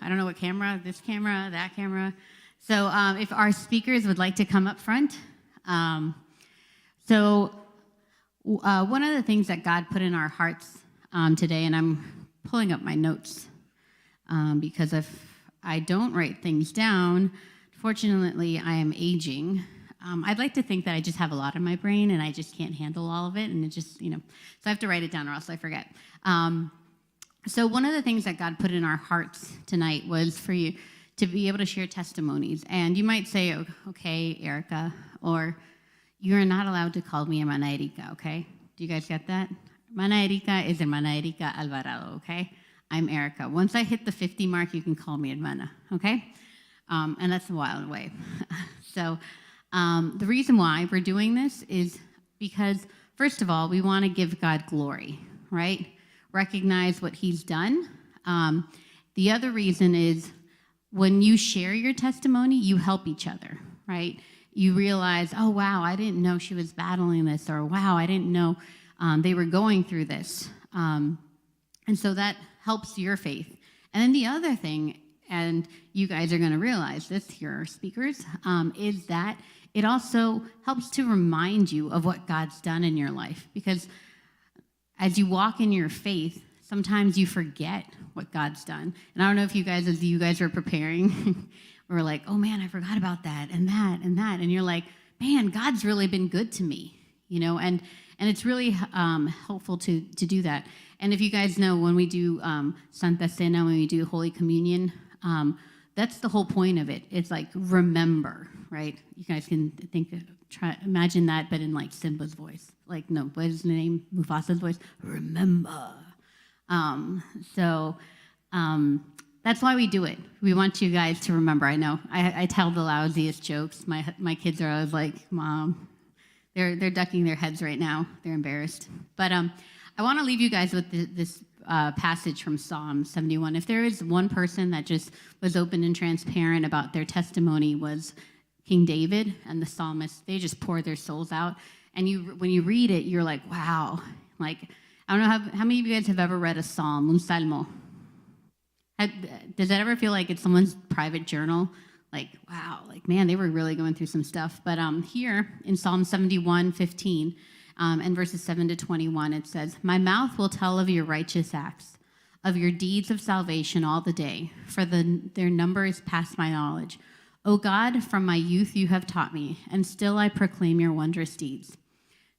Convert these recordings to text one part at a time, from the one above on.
I don't know what camera, this camera, that camera. So if our speakers would like to come up front. One of the things that God put in our hearts today, and I'm pulling up my notes because if I don't write things down, fortunately I am aging. I'd like to think that I just have a lot in my brain and I just can't handle all of it, and it just, so I have to write it down or else I forget. So one of the things that God put in our hearts tonight was for you to be able to share testimonies. And you might say, okay, Erica, or you're not allowed to call me Hermana Erika, okay? Do you guys get that? Hermana Erika is Hermana Erika Alvarado, okay? I'm Erica. Once I hit the 50 mark, you can call me Hermana, okay? And that's a while away. So the reason why we're doing this is because, first of all, we want to give God glory, right? Recognize what he's done. The other reason is when you share your testimony, you help each other, right? You realize, oh, wow, I didn't know she was battling this, or wow, I didn't know they were going through this. And so that helps your faith. And then the other thing, and you guys are going to realize this here, speakers, is that it also helps to remind you of what God's done in your life. Because as you walk in your faith, sometimes you forget what God's done. And I don't know if you guys, as you guys were preparing, were like, oh man, I forgot about that and that and that. And you're like, man, God's really been good to me, and it's really helpful to do that. And if you guys know, when we do Santa Cena, when we do Holy Communion, that's the whole point of it. It's like, remember, right? You guys can imagine that, but in like Simba's voice. Like, no, what is the name? Mufasa's voice? Remember. That's why we do it. We want you guys to remember. I know I tell the lousiest jokes. My kids are always like, Mom, they're ducking their heads right now. They're embarrassed. But I want to leave you guys with this passage from Psalm 71. If there is one person that just was open and transparent about their testimony, was King David and the psalmist. They just pour their souls out. And when you read it, you're like, wow. Like, I don't know how many of you guys have ever read a psalm, un salmo? Does that ever feel like it's someone's private journal? Like, wow, like, man, they were really going through some stuff. But here in Psalm 71:15, and verses 7 to 21, it says, my mouth will tell of your righteous acts, of your deeds of salvation all the day, for their number is past my knowledge. O God, from my youth you have taught me, and still I proclaim your wondrous deeds.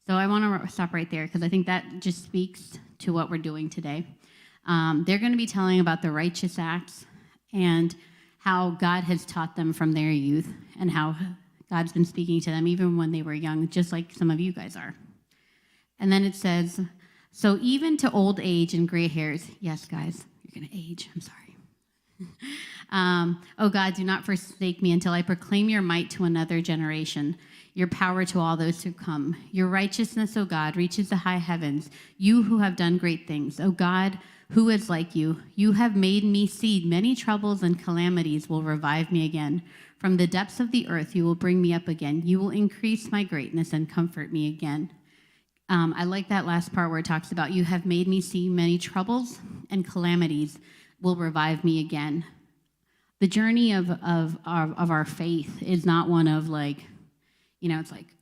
So I want to stop right there, because I think that just speaks to what we're doing today. They're going to be telling about the righteous acts and how God has taught them from their youth, and how God's been speaking to them even when they were young, just like some of you guys are. And then it says, so even to old age and gray hairs, yes, guys, you're going to age, I'm sorry. Oh God, do not forsake me until I proclaim your might to another generation, your power to all those who come. Your righteousness, O God, reaches the high heavens, you who have done great things. O God, who is like you? You have made me see many troubles, and calamities will revive me again. From the depths of the earth you will bring me up again. You will increase my greatness and comfort me again. I like that last part where it talks about you have made me see many troubles, and calamities will revive me again. The journey of our faith is not one of like, it's like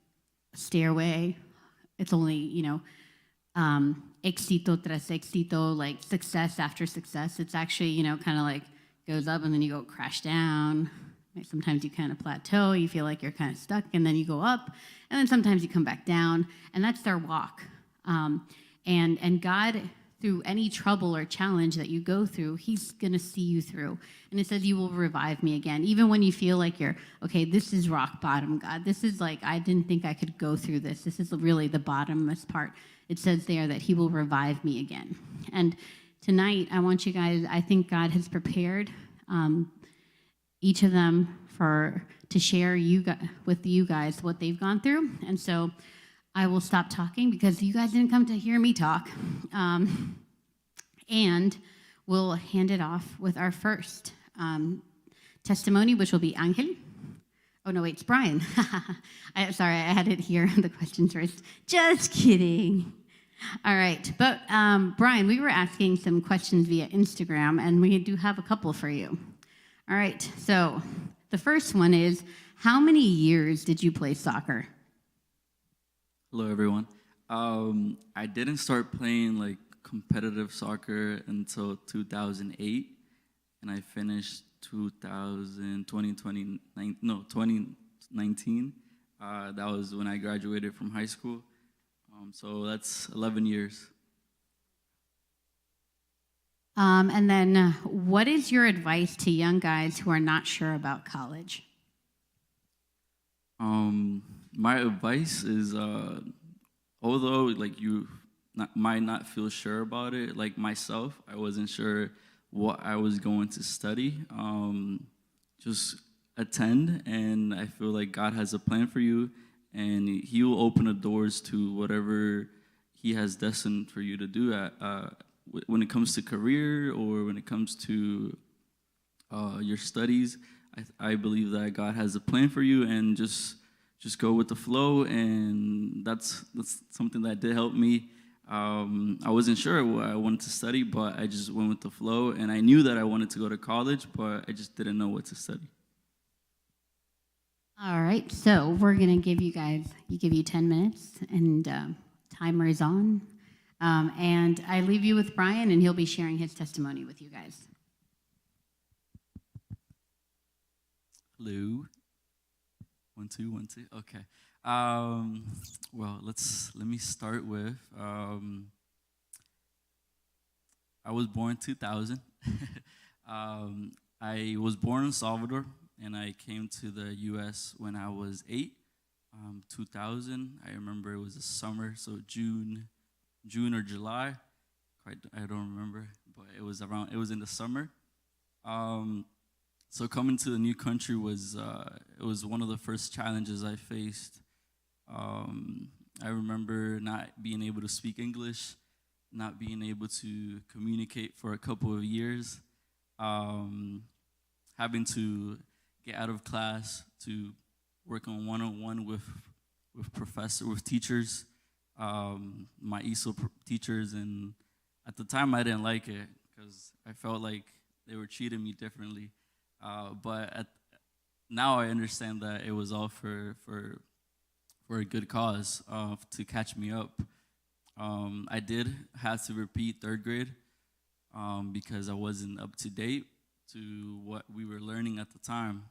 a stairway. It's only, éxito tras éxito, like success after success. It's actually, kind of like goes up and then you go crash down. Sometimes you kind of plateau, you feel like you're kind of stuck, and then you go up, and then sometimes you come back down, and that's their walk. And God, through any trouble or challenge that you go through, he's going to see you through. And it says, you will revive me again. Even when you feel like you're, okay, this is rock bottom, God. This is like, I didn't think I could go through this. This is really the bottomless part. It says there that he will revive me again. And tonight, I want you guys, I think God has prepared each of them to share with you guys what they've gone through. And so I will stop talking because you guys didn't come to hear me talk. And we'll hand it off with our first testimony, which will be Angel. Oh, no, wait, it's Brian. Sorry, I had it here, the questions first. Just kidding. All right. But Brian, we were asking some questions via Instagram, and we do have a couple for you. All right. So the first one is, how many years did you play soccer? Hello, everyone. I didn't start playing like competitive soccer until 2008, and I finished 2019. That was when I graduated from high school. So that's 11 years. And then, what is your advice to young guys who are not sure about college? My advice is, although like might not feel sure about it, like myself, I wasn't sure what I was going to study. Just attend, and I feel like God has a plan for you, and He will open the doors to whatever He has destined for you to do. When it comes to career or when it comes to your studies, I believe that God has a plan for you, and just go with the flow, and that's something that did help me. I wasn't sure what I wanted to study, but I just went with the flow, and I knew that I wanted to go to college, but I just didn't know what to study. All right. So we're gonna give you 10 minutes, and timer is on. And I leave you with Brian, and he'll be sharing his testimony with you guys. Hello. 1 2 1 2. Okay. Well, let me start with. I was born 2000. I was born in Salvador, and I came to the U.S. when I was 8. 2000. I remember it was a summer, so June or July. I don't remember, but it was around. It was in the summer. Um, so coming to the new country was it was one of the first challenges I faced. I remember not being able to speak English, not being able to communicate for a couple of years, um, having to get out of class to work on one-on-one with teachers, my ESOL teachers, and at the time I didn't like it because I felt like they were treating me differently. Now I understand that it was all for a good cause, to catch me up. I did have to repeat third grade because I wasn't up to date to what we were learning at the time.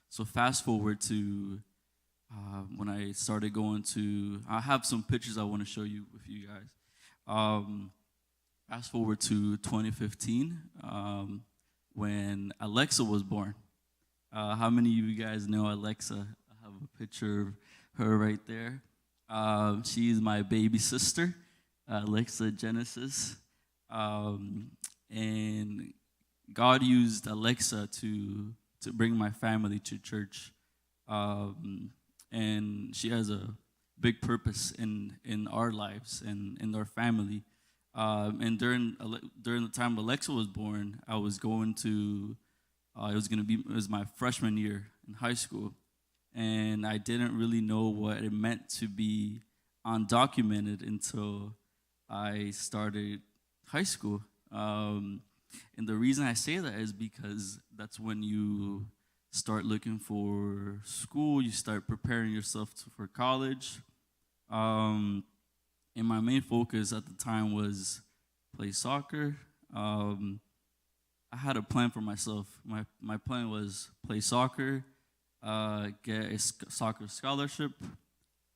So fast forward to when I started going to, I have some pictures I want to show you with you guys. Fast forward to 2015, when Alexa was born. How many of you guys know Alexa? I have a picture of her right there. She's my baby sister, Alexa Genesis. And God used Alexa to bring my family to church. And she has a big purpose in our lives and in our family. And during the time Alexa was born, I was going to it was my freshman year in high school, and I didn't really know what it meant to be undocumented until I started high school. And the reason I say that is because that's when you start looking for school, you start preparing yourself for college. Um, and my main focus at the time was play soccer. I had a plan for myself. My plan was play soccer, get a soccer scholarship,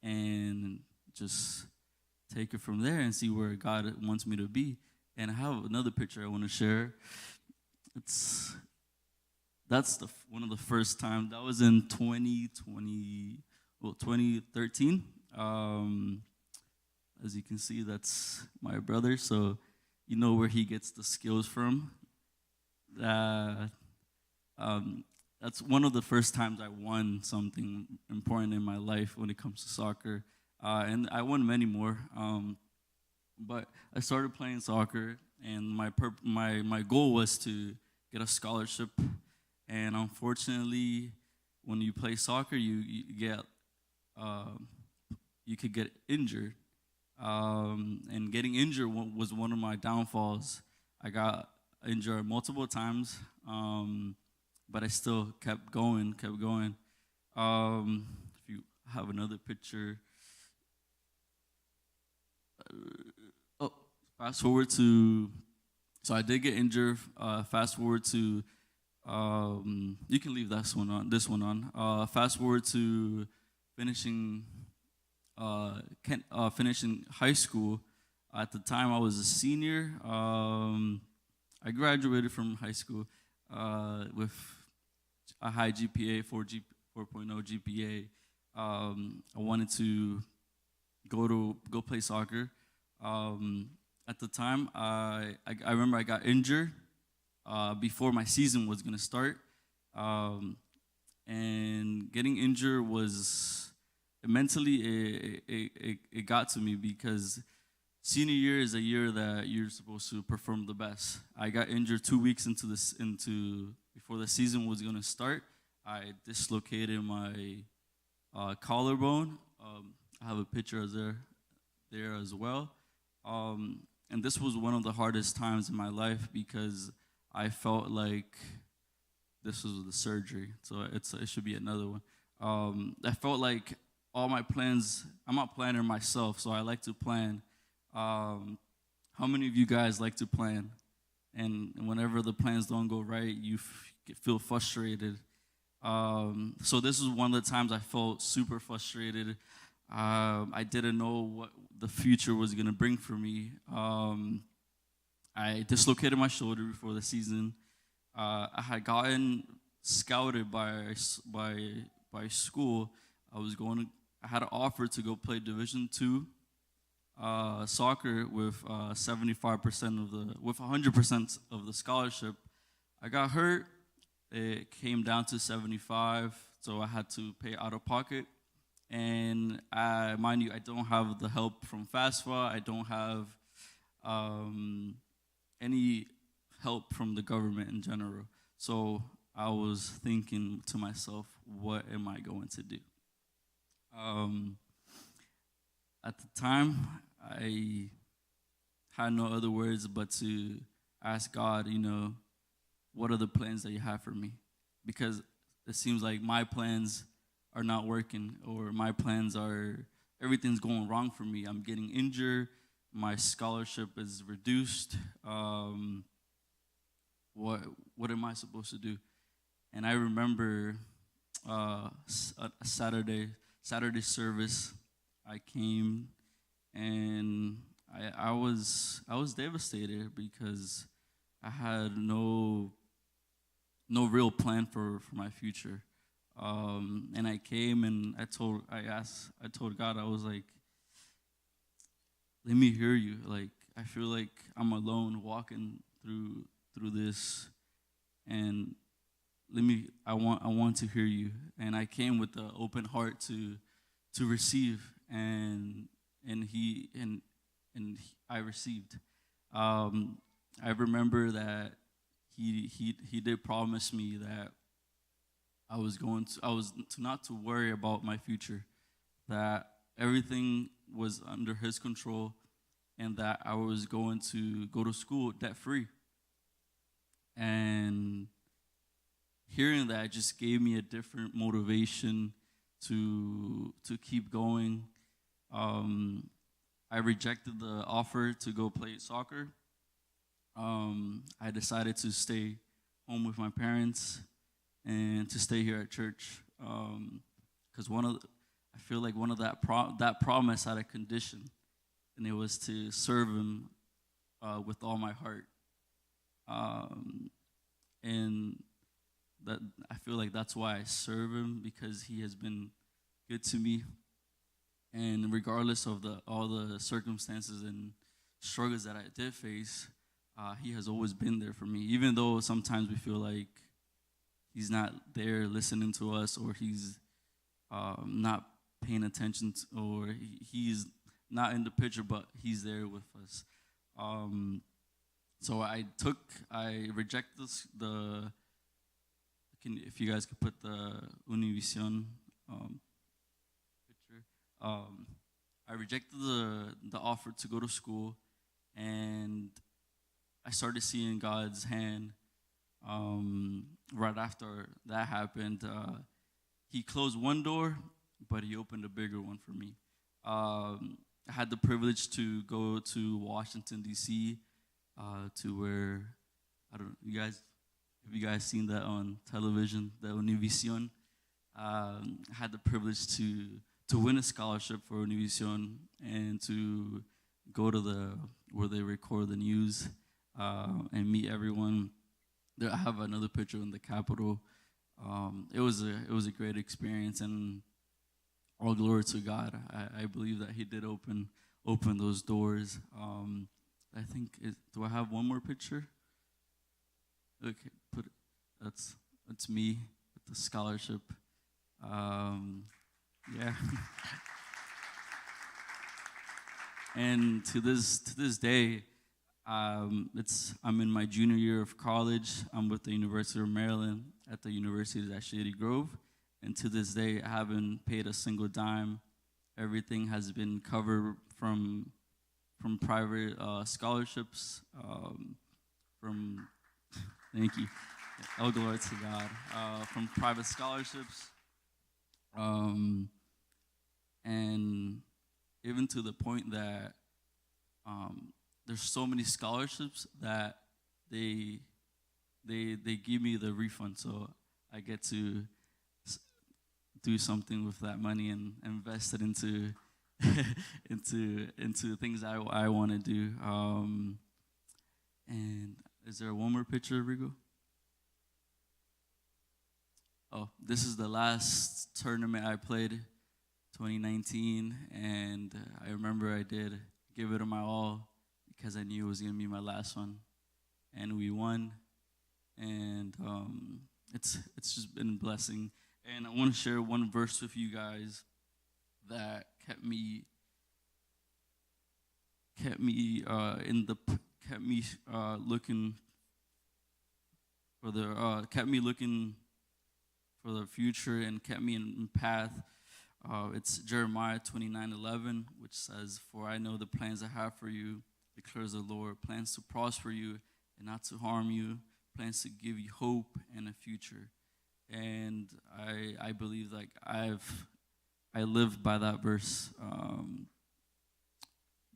and just take it from there and see where God wants me to be. And I have another picture I want to share. It's that's one of the first time. That was in 2013. As you can see, that's my brother. So you know where he gets the skills from. Uh, that's one of the first times I won something important in my life when it comes to soccer. And I won many more. But I started playing soccer, and my goal was to get a scholarship. And unfortunately, when you play soccer, you get you could get injured. And getting injured was one of my downfalls. I got injured multiple times, but I still kept going, kept going. If you have another picture, oh, fast forward to, so I did get injured. Fast forward to, you can leave this one on. Fast forward to finishing, finishing high school. At the time, I was a senior. I graduated from high school with a high GPA, 4.0 GPA. I wanted to go play soccer. At the time, I remember I got injured before my season was gonna start, and getting injured was mentally it got to me because senior year is a year that you're supposed to perform the best. I got injured 2 weeks into before the season was gonna start. I dislocated my collarbone. I have a picture of there as well. And this was one of the hardest times in my life because I felt like this was the surgery, so it should be another one. I felt like all my plans. I'm a planner myself, so I like to plan. How many of you guys like to plan? And whenever the plans don't go right, you feel frustrated. So this was one of the times I felt super frustrated. I didn't know what the future was gonna bring for me. I dislocated my shoulder before the season. I had gotten scouted by school. I had an offer to go play Division II soccer with 75% with 100% of the scholarship. I got hurt. It came down to 75, so I had to pay out of pocket. And mind you, I don't have the help from FAFSA. I don't have any help from the government in general. So I was thinking to myself, what am I going to do? At the time, I had no other words but to ask God, what are the plans that you have for me? Because it seems like my plans are not working, or my plans everything's going wrong for me. I'm getting injured. My scholarship is reduced. What am I supposed to do? And I remember a Saturday service. I came and I was devastated because I had no real plan for my future. And I came and I told God, I was like, let me hear you. Like, I feel like I'm alone walking through this, and I want to hear you. And I came with an open heart to receive, and I received. I remember that he did promise me that I was not to worry about my future, that everything was under his control, and that I was going to go to school debt free. And hearing that just gave me a different motivation to keep going. I rejected the offer to go play soccer. I decided to stay home with my parents and to stay here at church, because I feel like that promise had a condition, and it was to serve Him with all my heart, and that I feel like that's why I serve Him, because He has been good to me, and regardless of all the circumstances and struggles that I did face, He has always been there for me, even though sometimes we feel like He's not there listening to us, or He's not paying attention or He's not in the picture, but He's there with us. So I rejected if you guys could put the Univision picture. I rejected the offer to go to school, and I started seeing God's hand. Right after that happened, He closed one door, but He opened a bigger one for me. I had the privilege to go to Washington D.C. To where I don't you guys have you guys seen that on television, the Univision. I had the privilege to win a scholarship for Univision and to go to the where they record the news and meet everyone. There, I have another picture in the Capitol. It was a great experience, and all glory to God. I believe that He did open those doors. I think do I have one more picture? Okay, put it. That's me with the scholarship. Yeah. And to this day, I'm in my junior year of college. I'm with the University of Maryland at the University at Shady Grove, and to this day, I haven't paid a single dime. Everything has been covered from private scholarships, from thank you, all glory to God, from private scholarships, and even to the point that there's so many scholarships that they give me the refund, so I get to do something with that money and invest it into into things I want to do. And is there one more picture, Rigo? Oh, this is the last tournament I played, 2019, and I remember I did give it my all because I knew it was gonna be my last one, and we won, and it's just been a blessing. And I want to share one verse with you guys that kept me looking for the future and kept me in path. It's Jeremiah 29:11, which says, "For I know the plans I have for you, declares the Lord, plans to prosper you and not to harm you, plans to give you hope and a future." And I believe like I live by that verse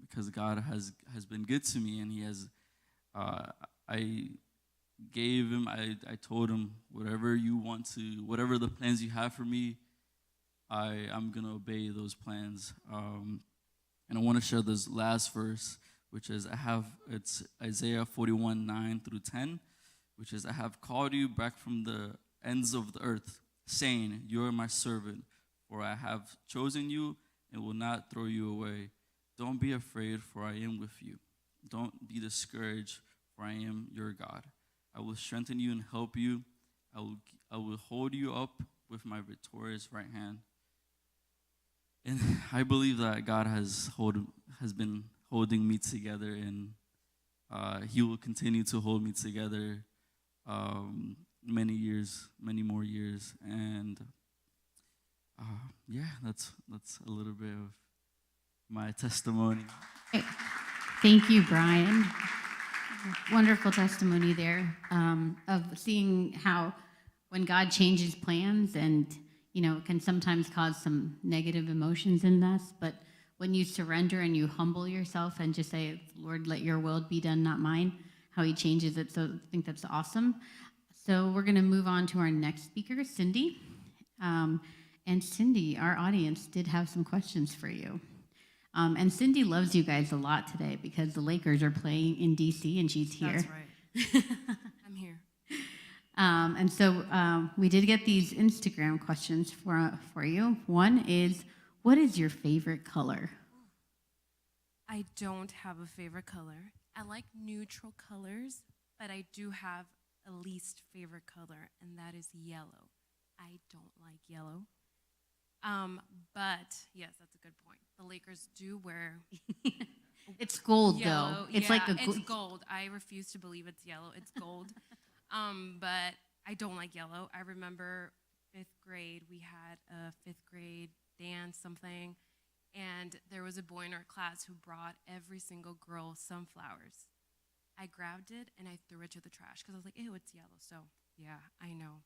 because God has been good to me, and He has. I gave Him. I told Him, whatever you want to, whatever the plans you have for me, I'm gonna obey those plans. And I want to share this last verse, which is it's Isaiah 41:9-10, which is, "I have called you back from the ends of the earth, saying, you are my servant, for I have chosen you and will not throw you away. Don't be afraid, for I am with you. Don't be discouraged, for I am your God. I will strengthen you and help you. I will hold you up with my victorious right hand." And I believe that God has been holding me together, and He will continue to hold me together many more years. And yeah, that's a little bit of my testimony. Okay. Thank you, Brian. Wonderful testimony there of seeing how when God changes plans, and it can sometimes cause some negative emotions in us, but when you surrender and you humble yourself and just say, "Lord, let your will be done, not mine," how He changes it. So I think that's awesome. So we're going to move on to our next speaker, Cindy. And Cindy, our audience did have some questions for you. And Cindy loves you guys a lot today because the Lakers are playing in D.C. and she's here. That's right. I'm here. And so we did get these Instagram questions for you. One is, what is your favorite color? I don't have a favorite color. I like neutral colors, but I do have a least favorite color, and that is yellow. I don't like yellow. But yes, that's a good point. The Lakers do wear It's gold, yellow. though. It's yeah, like it's gold. I refuse to believe it's yellow. It's gold. But I don't like yellow. I remember 5th grade. We had a 5th grade dance, something, and there was a boy in our class who brought every single girl sunflowers. I grabbed it and I threw it to the trash because I was like, ew, it's yellow. So, yeah, I know.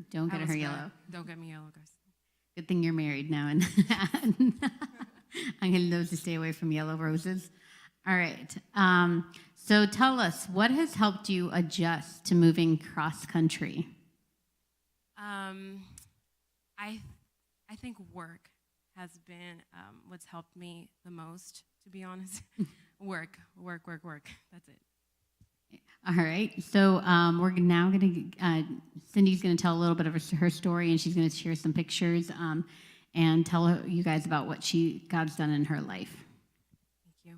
Don't I get was her bad. yellow. Don't get me yellow, guys. Good thing you're married now, and I'm going to know to stay away from yellow roses. All right. So tell us, what has helped you adjust to moving cross country? I think work has been what's helped me the most, to be honest. work. That's it. All right. So we're now going to, Cindy's going to tell a little bit of her story, and she's going to share some pictures and tell you guys about what God's done in her life. Thank you.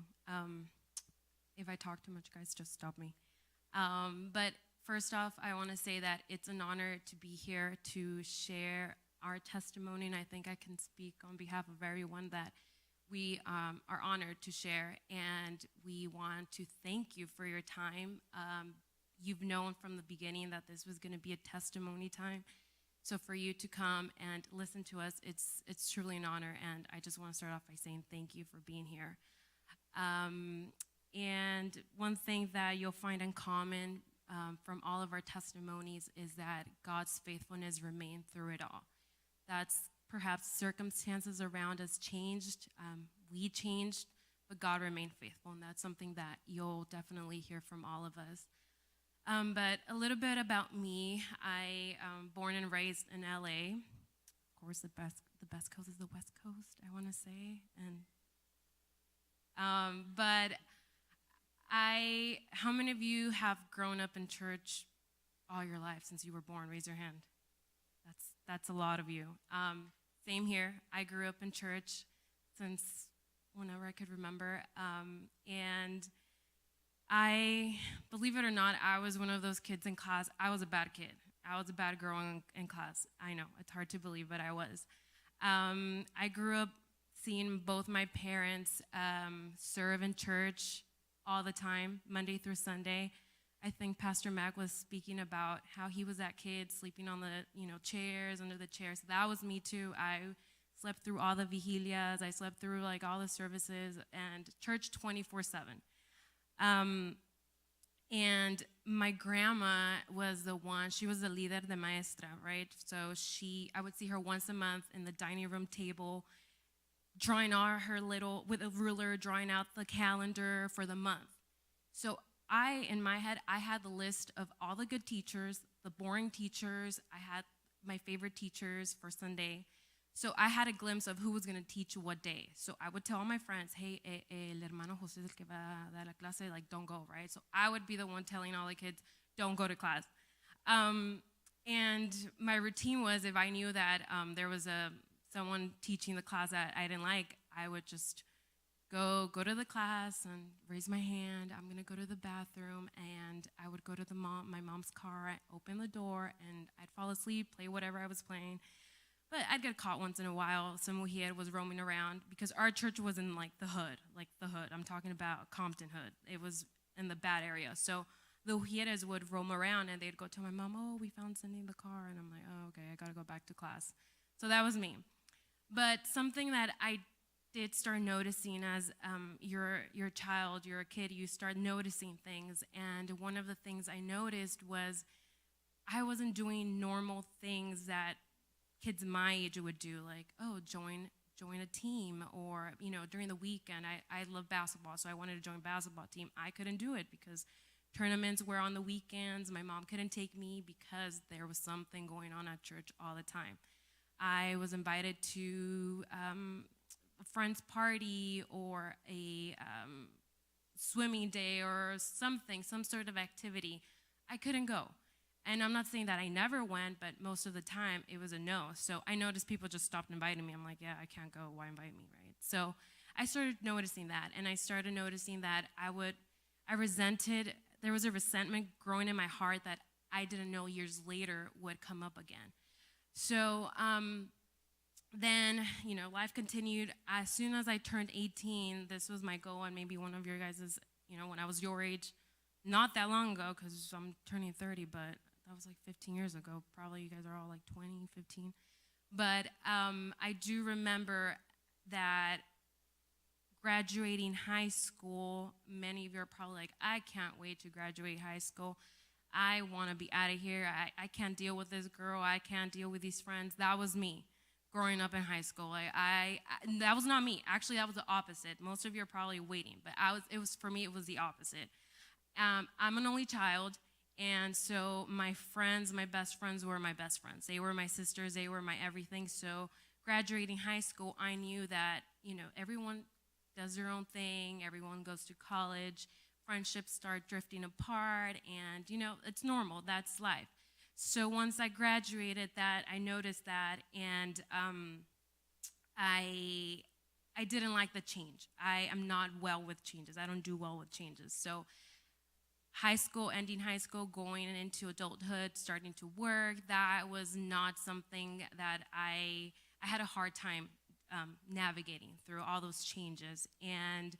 If I talk too much, guys, just stop me. But first off, I want to say that it's an honor to be here to share our testimony, and I think I can speak on behalf of everyone that we are honored to share, and we want to thank you for your time. You've known from the beginning that this was going to be a testimony time, so for you to come and listen to us, it's truly an honor, and I just want to start off by saying thank you for being here. And one thing that you'll find in common from all of our testimonies is that God's faithfulness remained through it all. That's perhaps circumstances around us changed, we changed, but God remained faithful, and that's something that you'll definitely hear from all of us. But a little bit about me. I born and raised in LA. Of course, the best coast is the West Coast, I want to say. But how many of you have grown up in church all your life since you were born? Raise your hand. That's a lot of you. Same here. I grew up in church since whenever I could remember. And I, believe it or not, I was one of those kids in class. I was a bad kid. I was a bad girl in class. I know, it's hard to believe, but I was. I grew up seeing both my parents serve in church all the time, Monday through Sunday. I think Pastor Mac was speaking about how he was that kid sleeping on the chairs, under the chairs. That was me too. I slept through all the vigilias. I slept through like all the services and church 24/7. And my grandma was the one. She was the líder de maestra, right? So I would see her once a month in the dining room table, drawing out her little with a ruler, drawing out the calendar for the month. So in my head, I had the list of all the good teachers, the boring teachers. I had my favorite teachers for Sunday. So I had a glimpse of who was going to teach what day. So I would tell all my friends, hey, el hermano José es el que va a dar la clase, like, don't go, right? So I would be the one telling all the kids, don't go to class. And my routine was, if I knew that there was someone teaching the class that I didn't like, I would just go to the class and raise my hand. I'm going to go to the bathroom, and I would go to my mom's car, I'd open the door, and I'd fall asleep, play whatever I was playing. But I'd get caught once in a while. Some mujer was roaming around because our church was in the hood. I'm talking about Compton hood. It was in the bad area. So the mujeres would roam around, and they'd go tell my mom, oh, we found Cindy in the car. And I'm like, oh, okay, I got to go back to class. So that was me. But something that I did start noticing as you're a child, you're a kid, you start noticing things. And one of the things I noticed was I wasn't doing normal things that kids my age would do, like, oh, join a team, or, during the weekend, I love basketball, so I wanted to join a basketball team. I couldn't do it because tournaments were on the weekends. My mom couldn't take me because there was something going on at church all the time. I was invited to a friend's party or a swimming day or something, some sort of activity. I couldn't go. And I'm not saying that I never went, but most of the time it was a no. So I noticed people just stopped inviting me. I'm like, yeah, I can't go. Why invite me, right? So I started noticing that, and I started noticing that I resented, there was a resentment growing in my heart that I didn't know years later would come up again. So then, life continued. As soon as I turned 18, this was my goal, and maybe one of your guys' when I was your age, not that long ago, because I'm turning 30, but that was like 15 years ago. Probably you guys are all like 20, 15. But I do remember that graduating high school, many of you are probably like, I can't wait to graduate high school. I want to be out of here. I can't deal with this girl. I can't deal with these friends. That was me growing up in high school. That was not me. Actually, that was the opposite. Most of you are probably waiting, but for me, it was the opposite. I'm an only child, and so my friends, my best friends were my best friends. They were my sisters. They were my everything. So graduating high school, I knew that, everyone does their own thing. Everyone goes to college. Friendships start drifting apart, and, it's normal. That's life. So once I graduated that, I noticed that, and I didn't like the change. I am not well with changes. I don't do well with changes. So high school, ending high school, going into adulthood, starting to work, that was not something that I had a hard time navigating through all those changes. And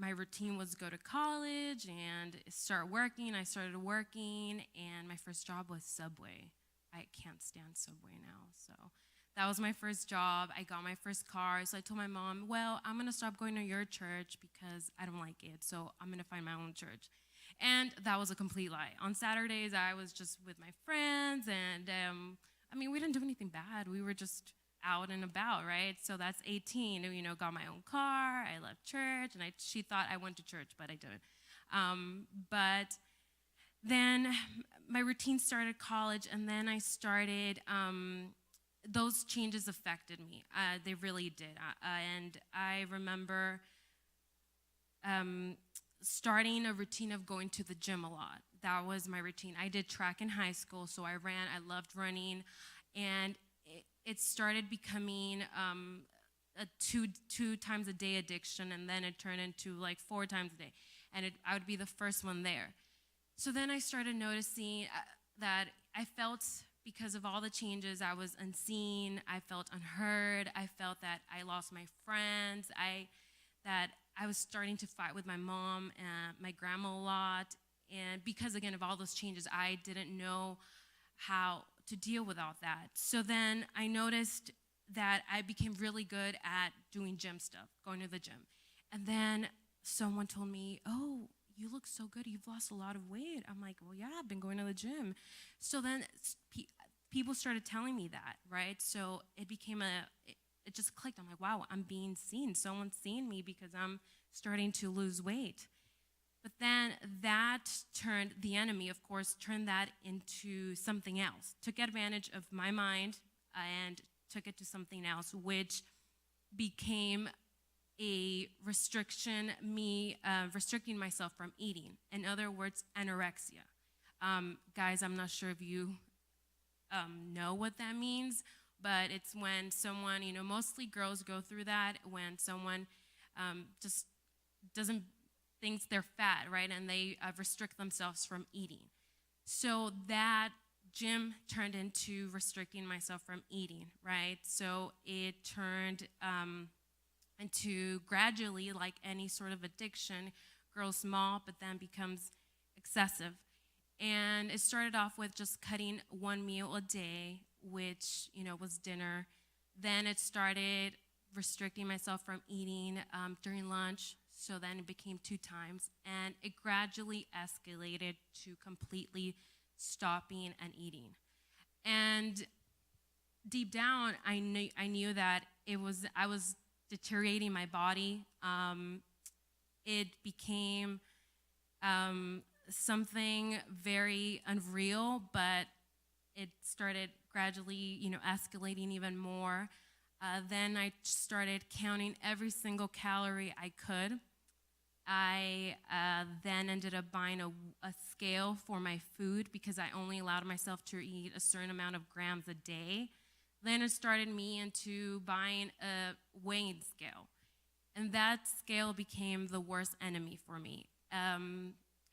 my routine was go to college and start working. I started working, and my first job was Subway. I can't stand Subway now, so that was my first job. I got my first car, so I told my mom, well, I'm going to stop going to your church because I don't like it, so I'm going to find my own church. And that was a complete lie. On Saturdays, I was just with my friends, and we didn't do anything bad. We were just out and about, right? So that's 18, got my own car, I left church, and she thought I went to church, but I didn't. But then my routine started college, and then I started, those changes affected me. They really did. And I remember starting a routine of going to the gym a lot. That was my routine. I did track in high school, so I ran. I loved running, and it started becoming a two times a day addiction, and then it turned into like 4 times a day, and I would be the first one there. So then I started noticing that I felt, because of all the changes, I was unseen, I felt unheard, I felt that I lost my friends, that I was starting to fight with my mom and my grandma a lot, and because, again, of all those changes, I didn't know how to deal with all that. So then I noticed that I became really good at doing gym stuff, going to the gym. And then someone told me, oh, you look so good, you've lost a lot of weight. I'm like, well, yeah, I've been going to the gym. So then people started telling me that, right? So it became it just clicked. I'm like, wow, I'm being seen. Someone's seeing me because I'm starting to lose weight. But then that turned, the enemy, of course, turned that into something else, took advantage of my mind and took it to something else, which became a restriction, restricting myself from eating. In other words, anorexia. Guys, I'm not sure if you know what that means, but it's when someone, mostly girls go through that, when someone just doesn't, thinks they're fat, right? And they restrict themselves from eating. So that gym turned into restricting myself from eating, right? So it turned into gradually, like any sort of addiction, grows small, but then becomes excessive. And it started off with just cutting one meal a day, which, was dinner. Then it started restricting myself from eating during lunch. So then it became 2 times, and it gradually escalated to completely stopping and eating. And deep down, I knew that I was deteriorating my body. It became something very unreal, but it started gradually, escalating even more. Then I started counting every single calorie I could. I then ended up buying a scale for my food because I only allowed myself to eat a certain amount of grams a day. Then it started me into buying a weighing scale. And that scale became the worst enemy for me.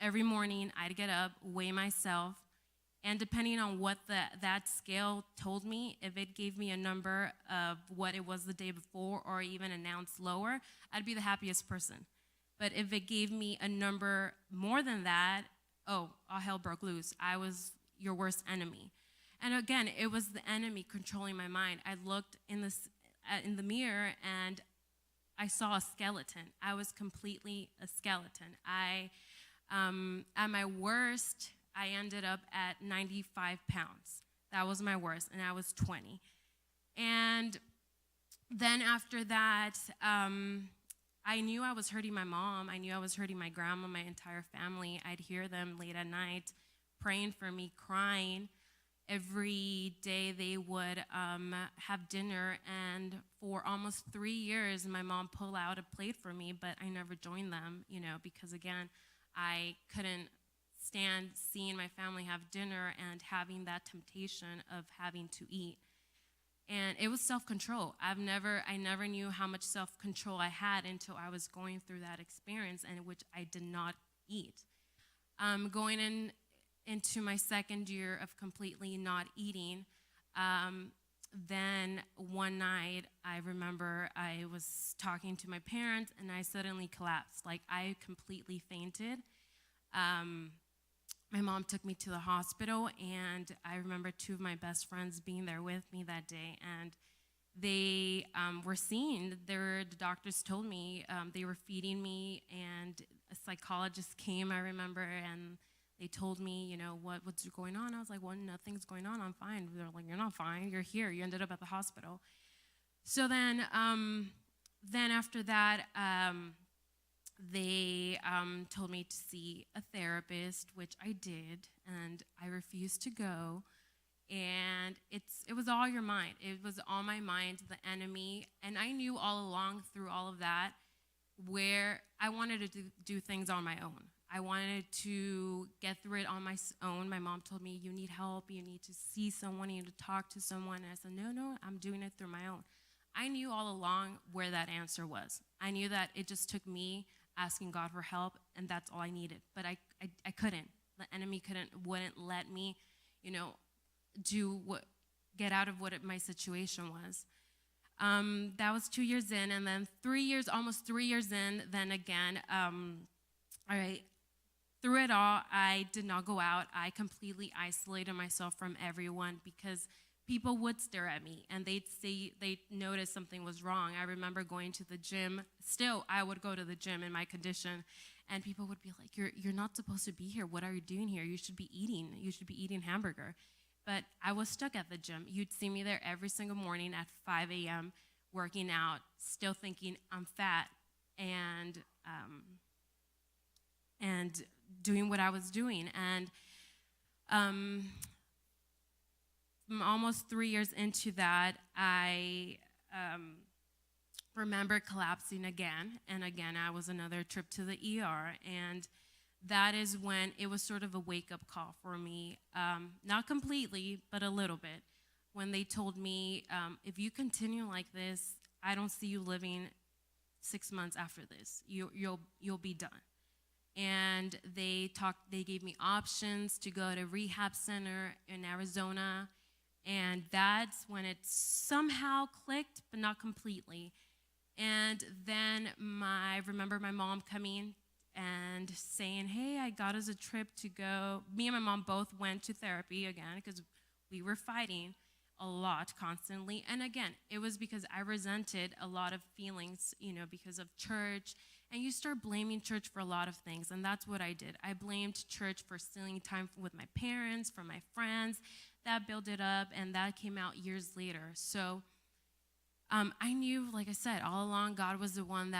Every morning I'd get up, weigh myself, and depending on what that scale told me, if it gave me a number of what it was the day before or even an ounce lower, I'd be the happiest person. But if it gave me a number more than that, all hell broke loose. I was your worst enemy. And again, it was the enemy controlling my mind. I looked in the mirror, and I saw a skeleton. I was completely a skeleton. At my worst, I ended up at 95 pounds. That was my worst, and I was 20. And then after that, I knew I was hurting my mom. I knew I was hurting my grandma, my entire family. I'd hear them late at night praying for me, crying. Every day they would have dinner, and for almost 3 years, my mom pulled out a plate for me, but I never joined them, because again, I couldn't stand seeing my family have dinner and having that temptation of having to eat. And it was self-control. I never knew how much self-control I had until I was going through that experience, in which I did not eat. Going into my second year of completely not eating, then one night I remember I was talking to my parents and I suddenly collapsed. Like, I completely fainted. My mom took me to the hospital, and I remember 2 of my best friends being there with me that day, and they were seeing. The doctors told me they were feeding me, and a psychologist came, I remember, and they told me, what's going on? I was like, well, nothing's going on. I'm fine. They're like, you're not fine. You're here. You ended up at the hospital. So then after that, they told me to see a therapist, which I did, and I refused to go. And it was all your mind. It was all my mind, the enemy. And I knew all along through all of that where I wanted to do things on my own. I wanted to get through it on my own. My mom told me, you need help, you need to see someone, you need to talk to someone. And I said, no, I'm doing it through my own. I knew all along where that answer was. I knew that it just took me asking God for help, and that's all I needed. But I couldn't. The enemy wouldn't let me, get out of what my situation was. That was 2 years in, and then almost 3 years in, then again, through it all, I did not go out. I completely isolated myself from everyone because people would stare at me and they'd notice something was wrong. I remember going to the gym. Still, I would go to the gym in my condition, and people would be like, you're not supposed to be here. What are you doing here? You should be eating. You should be eating hamburger. But I was stuck at the gym. You'd see me there every single morning at 5 a.m. working out, still thinking I'm fat, and doing what I was doing. And almost 3 years into that, I remember collapsing again. And again, I was another trip to the ER. And that is when it was sort of a wake-up call for me. Not completely, but a little bit. When they told me, if you continue like this, I don't see you living 6 months after this. You'll be done. And they gave me options to go to rehab center in Arizona. And that's when it somehow clicked, but not completely. And then I remember my mom coming and saying, hey, I got us a trip to go. Me and my mom both went to therapy again because we were fighting a lot constantly. And again, it was because I resented a lot of feelings, because of church. And you start blaming church for a lot of things. And that's what I did. I blamed church for stealing time with my parents, from my friends. That built it up, and that came out years later. So I knew, like I said, all along, God was the one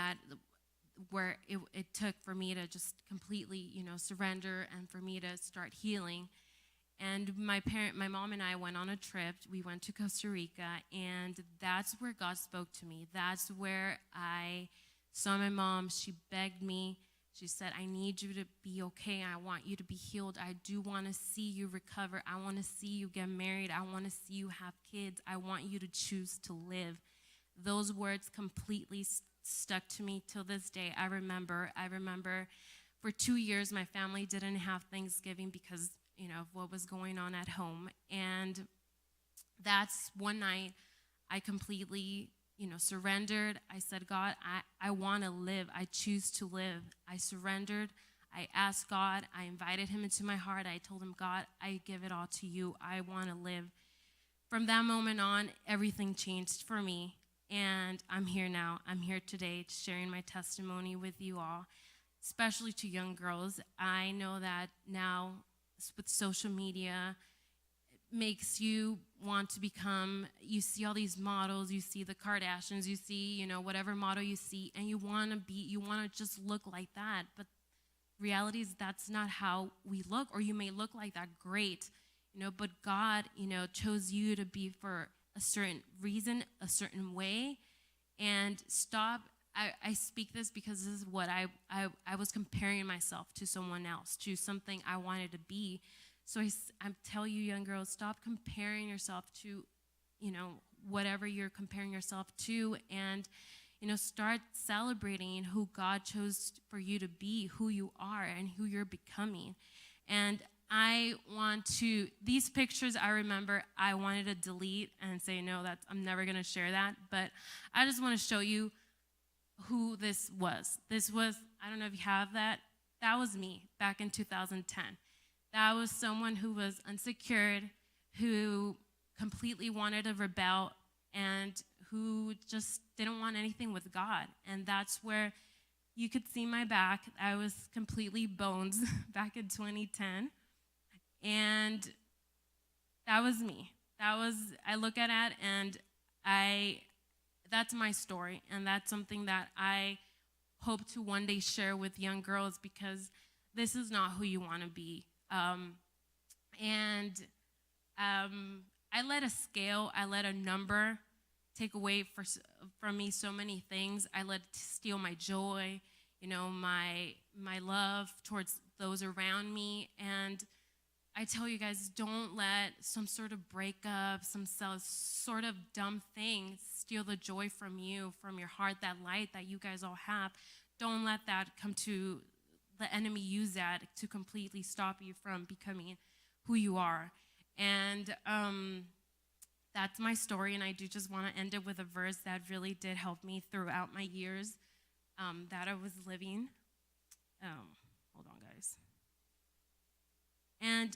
where it took for me to just completely, surrender and for me to start healing. And my mom and I went on a trip. We went to Costa Rica, and that's where God spoke to me. That's where I saw my mom. She begged me. She said, I need you to be okay. I want you to be healed. I do want to see you recover. I want to see you get married. I want to see you have kids. I want you to choose to live. Those words completely stuck to me till this day. I remember for 2 years, my family didn't have Thanksgiving because, of what was going on at home. And that's one night I completely surrendered. I said, God, I want to live. I choose to live. I surrendered. I asked God. I invited him into my heart. I told him, God, I give it all to you. I want to live. From that moment on, everything changed for me. And I'm here now. I'm here today sharing my testimony with you all, especially to young girls. I know that now with social media, makes you want to become, you see all these models, you see the Kardashians, you see, whatever model you see, and you want to just look like that. But reality is that's not how we look, or you may look like that, great, but God, chose you to be for a certain reason, a certain way. And stop. I speak this because this is what I was comparing myself to someone else, to something I wanted to be. So I tell you, young girls, stop comparing yourself to, whatever you're comparing yourself to, and, start celebrating who God chose for you to be, who you are, and who you're becoming. And these pictures I remember I wanted to delete and say, no, I'm never going to share that. But I just want to show you who this was. I don't know if you have that. That was me back in 2010. That was someone who was unsecured, who completely wanted to rebel, and who just didn't want anything with God. And that's where you could see my back. I was completely bones back in 2010. And that was me. I look at it, and that's my story. And that's something that I hope to one day share with young girls, because this is not who you want to be. I let a scale, I let a number take away from me so many things. I let it steal my joy, my love towards those around me. And I tell you guys, don't let some sort of breakup, some sort of dumb thing steal the joy from you, from your heart, that light that you guys all have. Don't let that come to the enemy, use that to completely stop you from becoming who you are. And that's my story, and I do just want to end it with a verse that really did help me throughout my years that I was living. Hold on, guys. And,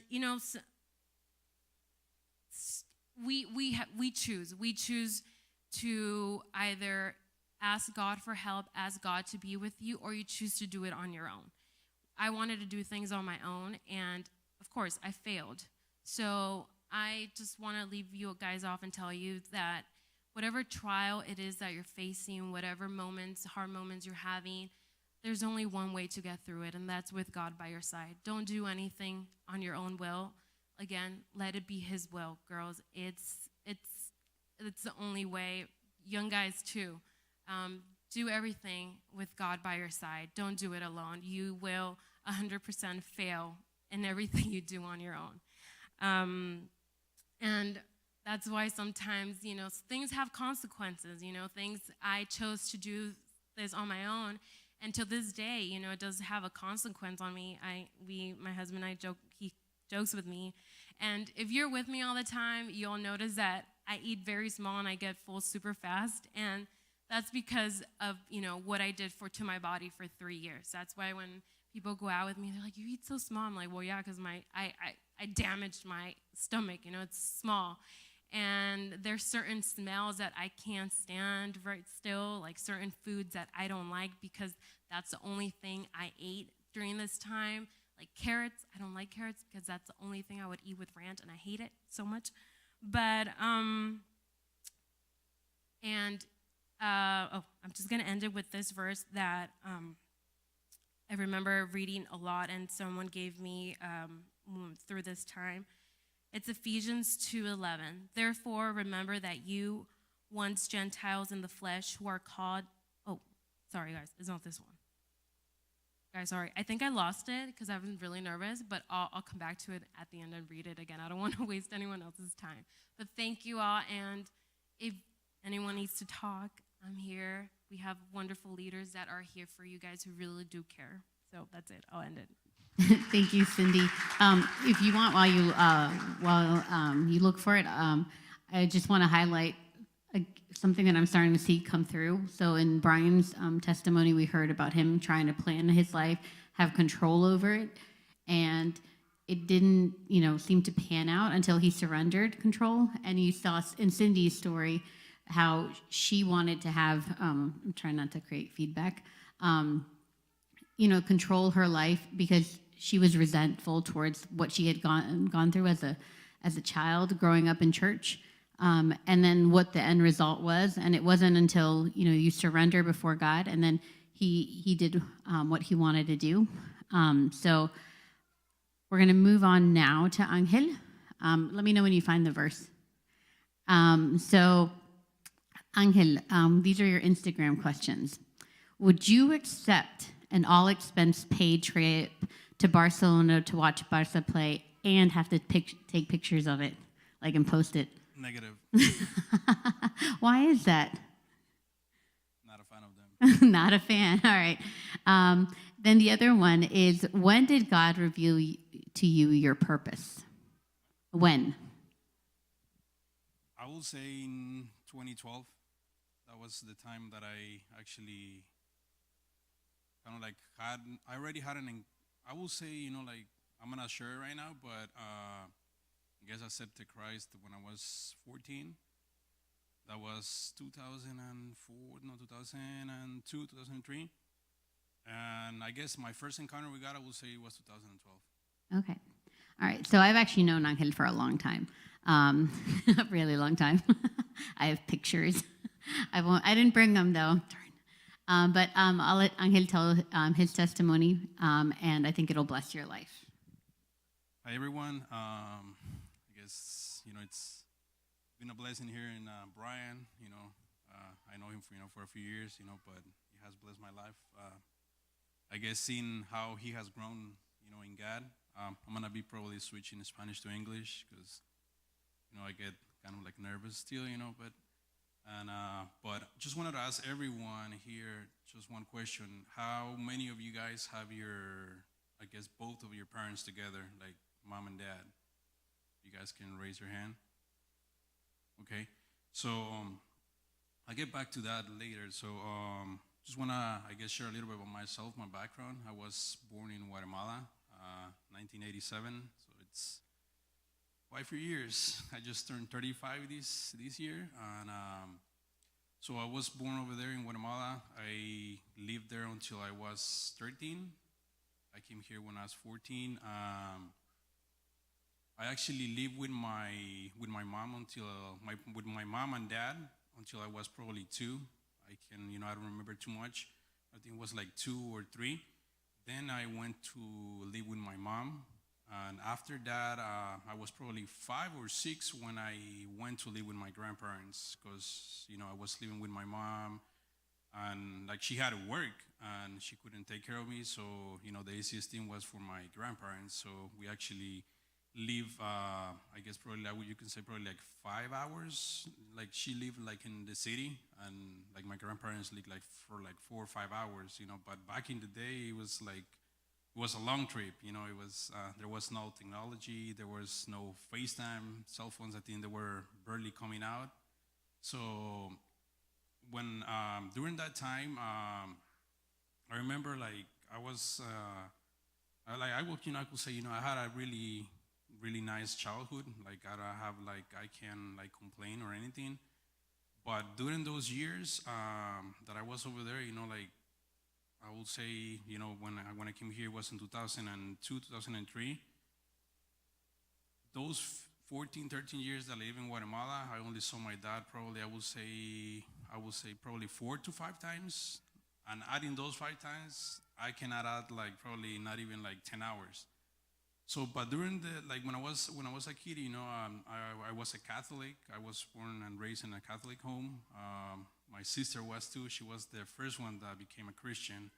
we choose to either ask God for help, ask God to be with you, or you choose to do it on your own. I wanted to do things on my own, and of course, I failed. So I just want to leave you guys off and tell you that whatever trial it is that you're facing, whatever hard moments you're having, there's only one way to get through it, and that's with God by your side. Don't do anything on your own will. Again, let it be His will, girls. It's the only way. Young guys too. Do everything with God by your side. Don't do it alone. You will 100% fail in everything you do on your own. And that's why sometimes, things have consequences. Things I chose to do this on my own. And to this day, it does have a consequence on me. My husband and I joke, he jokes with me. And if you're with me all the time, you'll notice that I eat very small and I get full super fast. And that's because of, what I did to my body for 3 years. That's why when people go out with me, they're like, you eat so small. I'm like, well, yeah, because I damaged my stomach, it's small. And there's certain smells that I can't stand right still, like certain foods that I don't like, because that's the only thing I ate during this time. Like carrots, I don't like carrots because that's the only thing I would eat with ranch, and I hate it so much. But, I'm just going to end it with this verse that I remember reading a lot, and someone gave me through this time. It's Ephesians 2:11. Therefore, remember that you, once Gentiles in the flesh, who are called... Oh, sorry, guys. It's not this one. Guys, sorry. I think I lost it because I was really nervous, but I'll come back to it at the end and read it again. I don't want to waste anyone else's time. But thank you all, and if anyone needs to talk, I'm here. We have wonderful leaders that are here for you guys who really do care. So that's it. I'll end it. Thank you, Cindy. If you want, while you look for it, I just want to highlight something that I'm starting to see come through. So in Brian's testimony, we heard about him trying to plan his life, have control over it, and it didn't, seem to pan out until he surrendered control. And you saw in Cindy's story how she wanted to have, I'm trying not to create feedback, control her life because she was resentful towards what she had gone through as a child growing up in church, and then what the end result was. And it wasn't until you surrender before God, and then he did what he wanted to do. So we're going to move on now to Angel. Let me know when you find the verse. So Angel, these are your Instagram questions. Would you accept an all-expense paid trip to Barcelona to watch Barca play and have to take pictures of it, and post it? Negative. Why is that? Not a fan of them. Not a fan. All right. Then the other one is, when did God reveal to you your purpose? When? I will say in 2012. That was the time that I actually kind of I already had I will say, I'm not sure right now, but I guess I accepted Christ when I was 14. That was 2004, no, 2002, 2003. And I guess my first encounter with God, I will say it was 2012. Okay. All right. So I've actually known Angel for a long time, a really long time. I have pictures. I didn't bring them though. Darn. But I'll let Angel tell his testimony, and I think it'll bless your life. Hi everyone. I guess it's been a blessing here in Brian. I know him for a few years. But he has blessed my life. I guess seeing how he has grown, in God. I'm gonna be probably switching Spanish to English because, I get kind of nervous still, but just wanted to ask everyone here just one question: how many of you guys have I guess both of your parents together, like mom and dad? You guys can raise your hand. Okay, so I'll get back to that later. So just wanna, I guess, share a little bit about myself, my background. I was born in Guatemala, 1987. So it's quite a few years. I just turned 35 this year, and so I was born over there in Guatemala. I lived there until I was 13. I came here when I was 14. I actually lived with my mom with my mom and dad until I was probably 2. I don't remember too much. I think it was 2 or 3. Then I went to live with my mom. And after that, I was probably 5 or 6 when I went to live with my grandparents because, I was living with my mom and she had to work and she couldn't take care of me. So, the easiest thing was for my grandparents. So we actually live, I guess probably you can say probably 5 hours. She lived in the city and my grandparents lived for 4 or 5 hours, but back in the day it was it was a long trip, it was, there was no technology, there was no FaceTime, cell phones, I think they were barely coming out. So when, during that time, I remember I was, I could say, I had a really, really nice childhood. I don't have, I can't complain or anything. But during those years, that I was over there, I would say, when I came here, it was in 2002, 2003. Those 14, 13 years that I live in Guatemala, I only saw my dad probably, I would say probably 4 to 5 times. And adding those 5 times, I cannot add probably not even 10 hours. So, but during when I was a kid, I was a Catholic. I was born and raised in a Catholic home. My sister was too. She was the first one that became a Christian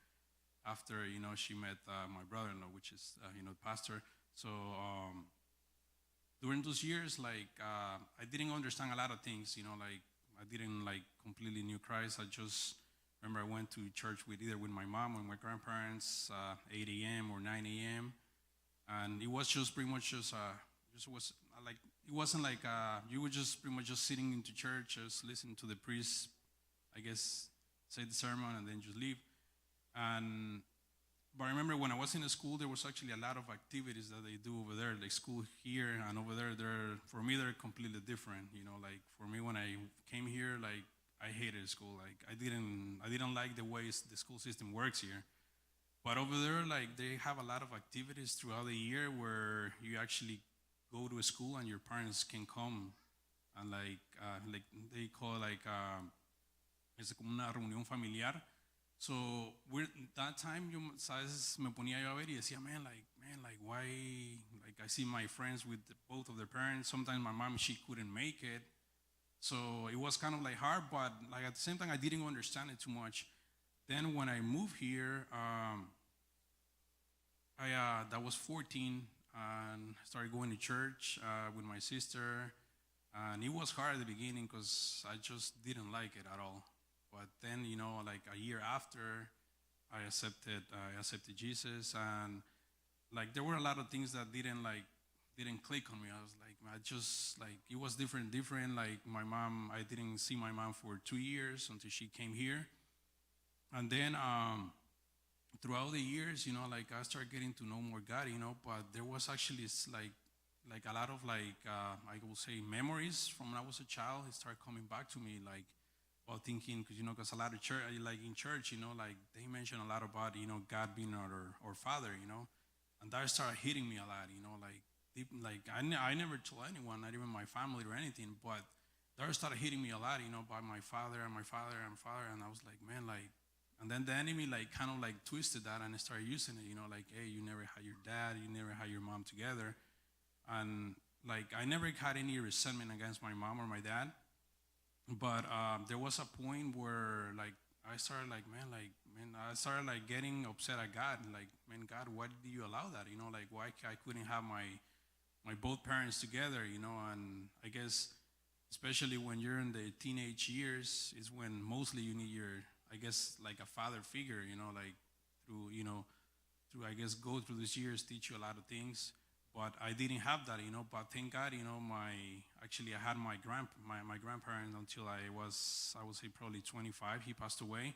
after, she met my brother-in-law, which is, pastor. So during those years, I didn't understand a lot of things, I didn't completely knew Christ. I just remember I went to church either with my mom or my grandparents, 8 a.m. or 9 a.m. And it was just pretty much it wasn't you were just pretty much just sitting into church, just listening to the priest, I guess, say the sermon and then just leave. And But I remember when I was in the school, there was actually a lot of activities that they do over there, like school here and over there. They're for me, they're completely different. You know, like for me, when I came here, like I hated school. Like I didn't like the way the school system works here. But over there, like they have a lot of activities throughout the year where you actually go to a school and your parents can come and like they call es como una reunión familiar. So we're, that time, yo, sabes, me ponía yo a ver y decía, man, like why? Like I see my friends with both of their parents. Sometimes my mom, she couldn't make it. So it was kind of like hard, but like at the same time, I didn't understand it too much. Then when I moved here, that was 14 and started going to church with my sister. And it was hard at the beginning because I just didn't like it at all. But then, you know, like a year after, I accepted Jesus, and like there were a lot of things that didn't click on me. I was like, I just like it was different. Like my mom, I didn't see my mom for 2 years until she came here, and then throughout the years, you know, like I started getting to know more God, you know. But there was actually like a lot of I will say memories from when I was a child. It started coming back to me, like while thinking, because you know, because a lot of church, like in church, you know, like they mention a lot about, you know, God being our Father, you know, and that started hitting me a lot, you know, like deep, like I never told anyone, not even my family or anything, but that started hitting me a lot, you know, by my father, and I was like, man, like, and then the enemy like kind of like twisted that and started using it, you know, like, hey, you never had your dad, you never had your mom together, and like I never had any resentment against my mom or my dad. But there was a point where like I started I started like getting upset at God. Like, man, God, why did you allow that? You know, like why I couldn't have my both parents together? You know, and I guess especially when you're in the teenage years is when mostly you need your, I guess, like a father figure. You know, like through I guess go through these years, teach you a lot of things. But I didn't have that, you know. But thank God, you know, I had my grandparent until I would say probably 25. He passed away,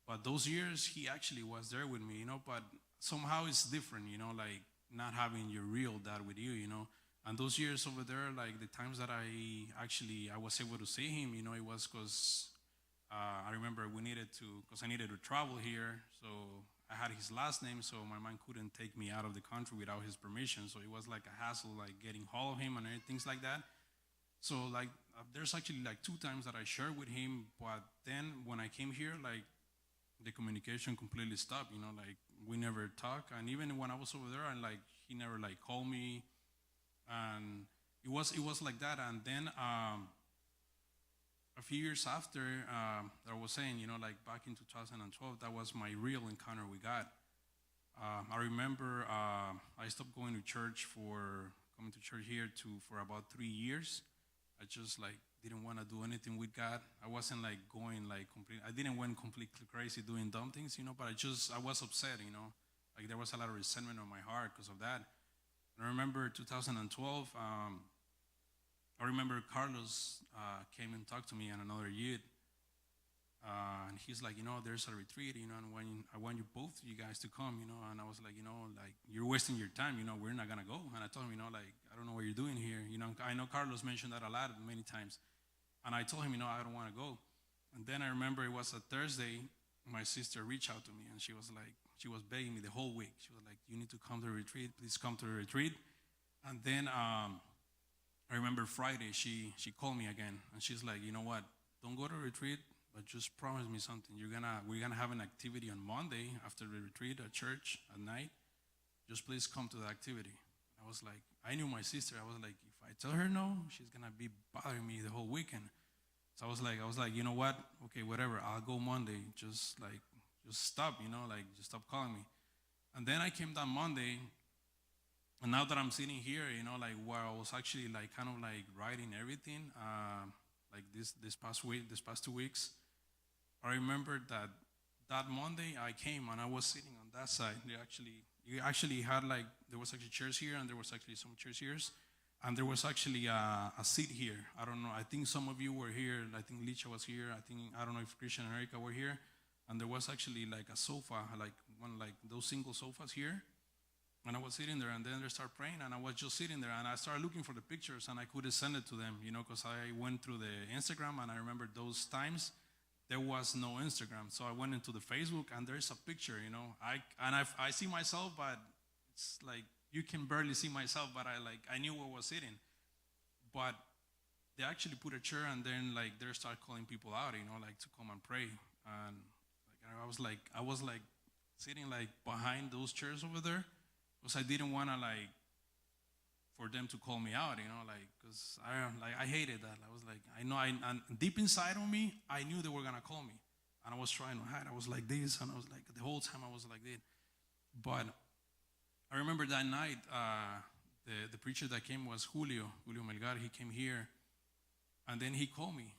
but those years he actually was there with me, you know. But somehow it's different, you know, like not having your real dad with you, you know. And those years over there, like the times that I was able to see him, you know, it was because I remember because I needed to travel here, so I had his last name, so my mom couldn't take me out of the country without his permission. So it was like a hassle, like getting hold of him and things like that. So like, there's actually like 2 times that I shared with him, but then when I came here, like the communication completely stopped. You know, like we never talked, and even when I was over there, and like he never like called me, and it was like that. And then a few years after, I was saying, you know, like back in 2012, that was my real encounter with God. I remember I stopped going to church coming to church here for about 3 years. I just like didn't want to do anything with God. I wasn't like going like complete. I didn't went completely crazy doing dumb things, you know. But I was upset, you know. Like there was a lot of resentment on my heart because of that. And I remember 2012. I remember Carlos came and talked to me and another youth, and he's like, you know, there's a retreat, you know, and I want you guys to come, you know. And I was like, you know, like you're wasting your time, you know, we're not gonna go. And I told him, you know, like I don't know what you're doing here, you know. I know Carlos mentioned that a lot, many times, and I told him, you know, I don't want to go. And then I remember it was a Thursday. My sister reached out to me, and she was begging me the whole week. She was like, you need to come to the retreat, please come to the retreat. And then I remember Friday, she called me again, and she's like, you know what, don't go to retreat, but just promise me something. We're gonna have an activity on Monday after the retreat at church at night. Just please come to the activity. I was like, I knew my sister. I was like, if I tell her no, she's gonna be bothering me the whole weekend. So I was like, you know what? Okay, whatever. I'll go Monday. Just stop, you know, like just stop calling me. And then I came down Monday. And now that I'm sitting here, you know, like while I was actually like kind of like writing everything, like this past 2 weeks, I remember that Monday I came and I was sitting on that side. You actually had like there was actually chairs here and there was actually some chairs here, and there was actually a seat here. I don't know. I think some of you were here. I think Licha was here. I don't know if Christian and Erica were here, and there was actually like a sofa, like one like those single sofas here. And I was sitting there, and then they start praying, and I was just sitting there, and I started looking for the pictures, and I couldn't send it to them, because I went through the Instagram, and I remember those times there was no Instagram, so I went into the Facebook, and there's a picture, I see myself, but it's like you can barely see myself, but I knew where I was sitting, but they actually put a chair, and then like they start calling people out, like to come and pray, and like I was like sitting like behind those chairs over there. Because I didn't want to for them to call me out, because I hated that. I was like, I know, and deep inside of me, I knew they were gonna call me, and I was trying to hide. I was like this, and I was like the whole time I was like this. But I remember that night, the preacher that came was Julio Melgar. He came here, and then he called me,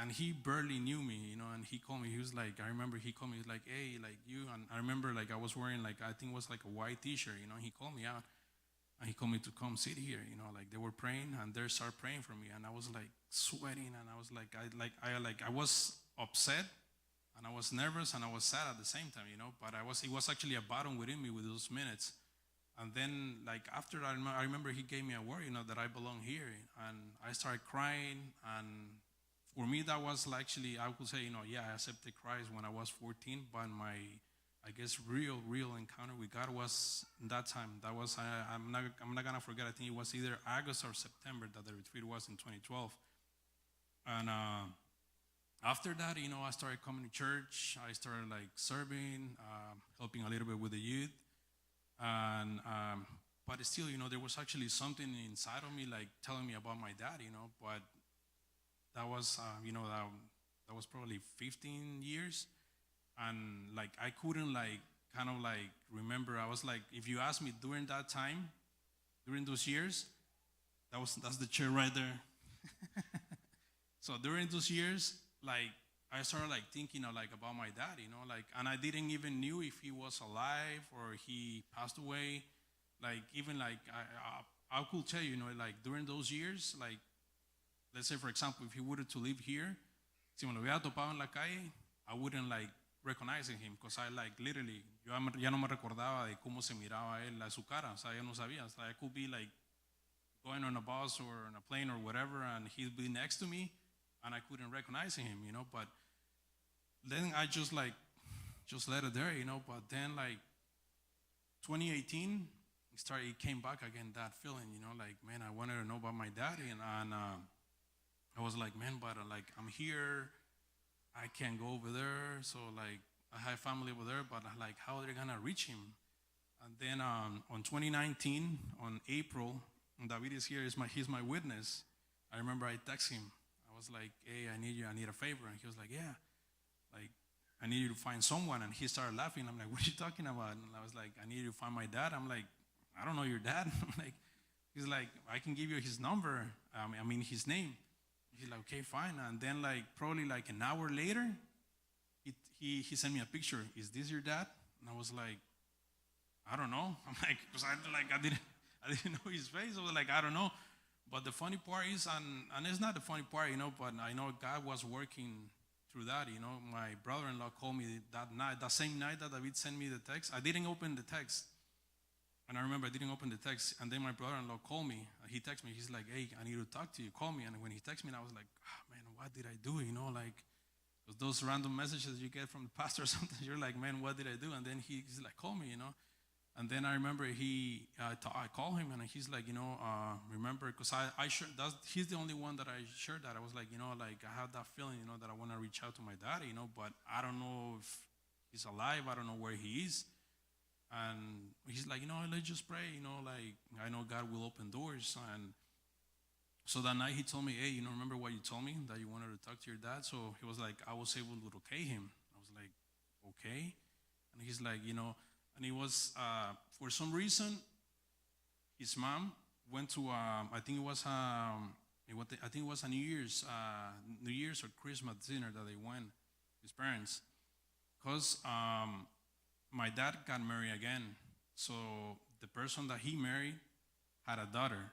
and he barely knew me, and he called me. He was like, I remember he called me, like, hey, like you, and I remember like I was wearing like, I think it was like a white T-shirt, he called me out, and he called me to come sit here, like they were praying, and they started praying for me, and I was like sweating, and I was like, I was upset, and I was nervous, and I was sad at the same time, but it was actually a battle within me with those minutes. And then, like, after that, I remember he gave me a word, that I belong here, and I started crying, and for me, that was actually, I would say, yeah, I accepted Christ when I was 14, but my, I guess, real encounter with God was that time. That was, I'm not gonna forget. I think it was either August or September that the retreat was in 2012. And after that, I started coming to church. I started like serving, helping a little bit with the youth, and but still, there was actually something inside of me like telling me about my dad, but that was, that was probably 15 years. And like, I couldn't like, kind of like remember. I was like, if you ask me during that time, during those years, that's the chair right there. So during those years, like, I started like thinking like about my dad, like, and I didn't even knew if he was alive or he passed away. Like, even like, I could tell you, like during those years, like, let's say, for example, if he were to live here, si me lo hubiera topado en la calle, I wouldn't like recognizing him, because I like literally, yo ya no me recordaba de cómo se miraba él, su cara, o sea, yo no sabía. O sea, I could be like going on a bus or on a plane or whatever, and he'd be next to me, and I couldn't recognize him, but then I just let it there, but then like 2018, it came back again, that feeling, like, man, I wanted to know about my daddy, and I was like, man, but like, I'm here, I can't go over there, so like, I have family over there, but like, how are they gonna reach him? And then on 2019, on April, David is here, he's my witness. I remember I texted him. I was like, hey, I need a favor, and he was like, yeah, like, I need you to find someone, and he started laughing. I'm like, what are you talking about? And I was like, I need you to find my dad. I'm like, I don't know your dad. I'm like, he's like, I can give you his number, I mean his name. He's like, okay, fine. And then like probably like an hour later, he sent me a picture. Is this your dad? And I was like, I don't know. I'm like, because I didn't know his face. I was like, I don't know. But the funny part is, and it's not the funny part, but I know God was working through that. My brother-in-law called me that same night that David sent me the text. I didn't open the text. And I remember I didn't open the text, and then my brother-in-law called me. He texted me. He's like, hey, I need to talk to you. Call me. And when he texted me, I was like, man, what did I do? Like, those random messages you get from the pastor or something, you're like, man, what did I do? And then he's like, call me, And then I remember I called him, and he's like, remember, because he's the only one that I shared that. I was like, like, I had that feeling, that I want to reach out to my daddy, but I don't know if he's alive. I don't know where he is. And he's like, let's just pray, like, I know God will open doors. And so that night he told me, hey, remember what you told me, that you wanted to talk to your dad? So he was like, I was able to locate him. I was like, okay. And he's like, and he was, for some reason, his mom went to, I think it was a New Year's or Christmas dinner that they went, his parents. Because my dad got married again. So the person that he married had a daughter.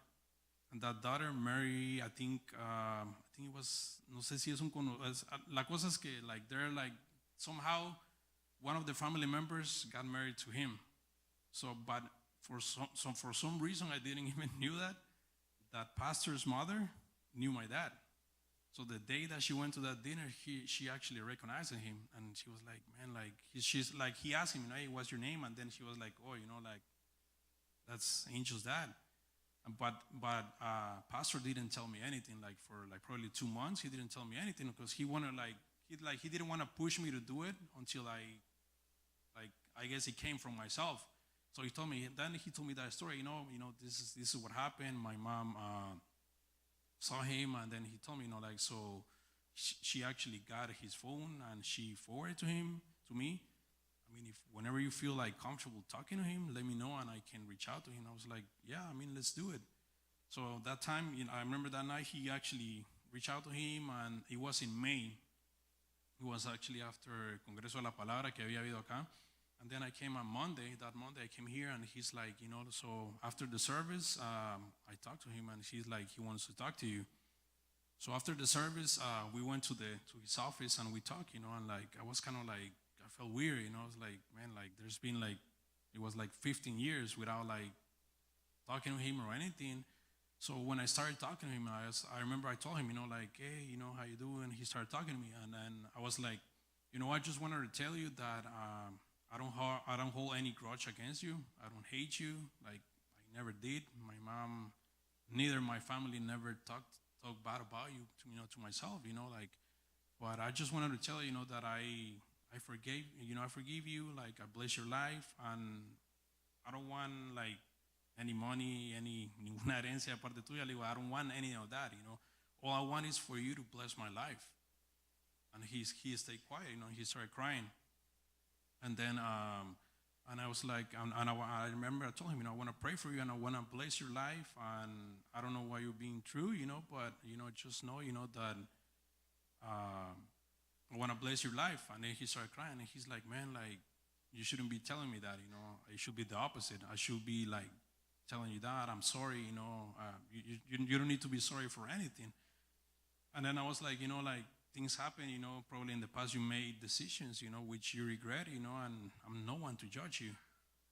And that daughter married, I think it was, no sé si es un, la cosa es que, like, they're like, somehow one of the family members got married to him. So, but for some reason, I didn't even knew that pastor's mother knew my dad. So the day that she went to that dinner, she actually recognized him, and she was like, man, like she's like, he asked him, hey, what's your name? And then she was like, oh, like that's Angel's dad. But pastor didn't tell me anything. Like for like probably 2 months, he didn't tell me anything because he wanted he didn't want to push me to do it until I guess it came from myself. So he told me. Then he told me that story. This is what happened. My mom saw him, and then he told me, so she actually got his phone and she forwarded to me. I mean, if whenever you feel like comfortable talking to him, let me know and I can reach out to him. I was like, yeah, I mean, let's do it. So that time, I remember that night he actually reached out to him, and it was in May. It was actually after Congreso de la Palabra que había habido acá. And then I came on Monday. That Monday I came here, and he's like, so after the service, I talked to him, and he's like, he wants to talk to you. So after the service, we went to his office and we talked, and like I was kind of like, I felt weird, I was like, man, like there's been like, it was like 15 years without like talking to him or anything. So when I started talking to him, I remember I told him, like, hey, how you doing? He started talking to me, and then I was like, I just wanted to tell you that I don't hold any grudge against you. I don't hate you. Like I never did. My mom, neither my family never talk bad about you to myself. Like, but I just wanted to tell you, that I forgave, I forgive you. Like I bless your life, and I don't want like any money, ninguna herencia aparte tuya. I don't want any of that. All I want is for you to bless my life. And he stayed quiet. He started crying. And then, and I was like, and I remember I told him, I want to pray for you and I want to bless your life. And I don't know why you're being true, but, just know, that I want to bless your life. And then he started crying, and he's like, man, like, you shouldn't be telling me that, It should be the opposite. I should be, like, telling you that. I'm sorry, you don't need to be sorry for anything. And then I was like, like, things happen, probably in the past you made decisions, which you regret, and I'm no one to judge you.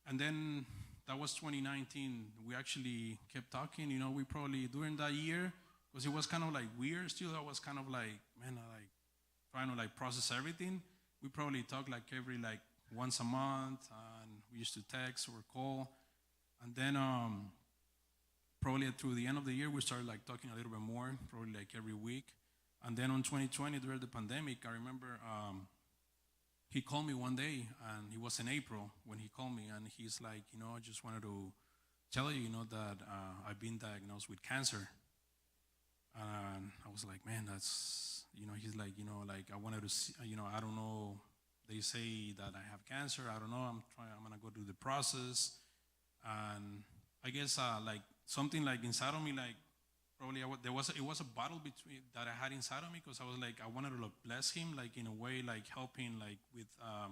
And then that was 2019. We actually kept talking, we probably, during that year, because it was kind of like weird still, I was kind of like, man, I like trying to like process everything. We probably talked like every like once a month, and we used to text or call. And then probably through the end of the year, we started like talking a little bit more, probably like every week. And then on 2020, during the pandemic, I remember he called me one day, and it was in April when he called me, and he's like, I just wanted to tell you, that I've been diagnosed with cancer. And I was like, man, that's, he's like, like I wanted to see, I don't know, they say that I have cancer. I don't know. I'm going to go through the process. And I guess like something like inside of me, like, probably it was a battle between that I had inside of me, because I was like, I wanted to like, bless him, like in a way, like helping, like with I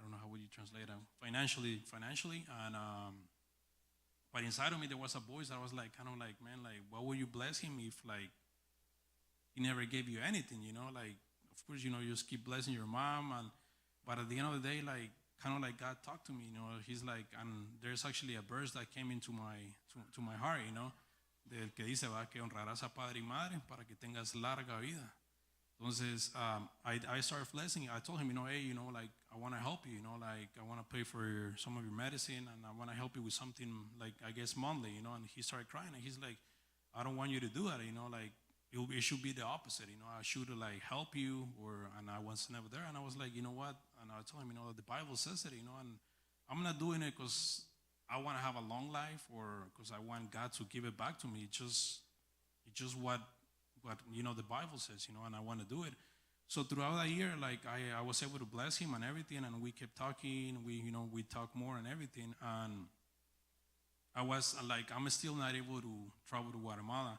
don't know how would you translate it, financially, and but inside of me there was a voice that was like kind of like, man, like why would you bless him if like he never gave you anything, like of course you just keep blessing your mom, but at the end of the day, like kind of like God talked to me, he's like, and there's actually a verse that came into to my heart, del que dice, va, que honrarás a padre y madre para que tengas larga vida. Entonces, I started blessing. I told him, hey, like, I want to help you, like, I want to pay for some of your medicine, and I want to help you with something, like, I guess, monthly, and he started crying, and he's like, I don't want you to do that, like, it should be the opposite, I should, like, help you, and I was never there, and I was like, you know what, and I told him, the Bible says it, and I'm not doing it because I want to have a long life or because I want God to give it back to me. It's just what the Bible says, and I want to do it. So throughout that year, like I was able to bless him and everything, and we kept talking. We talked more and everything, and I was like, I'm still not able to travel to Guatemala.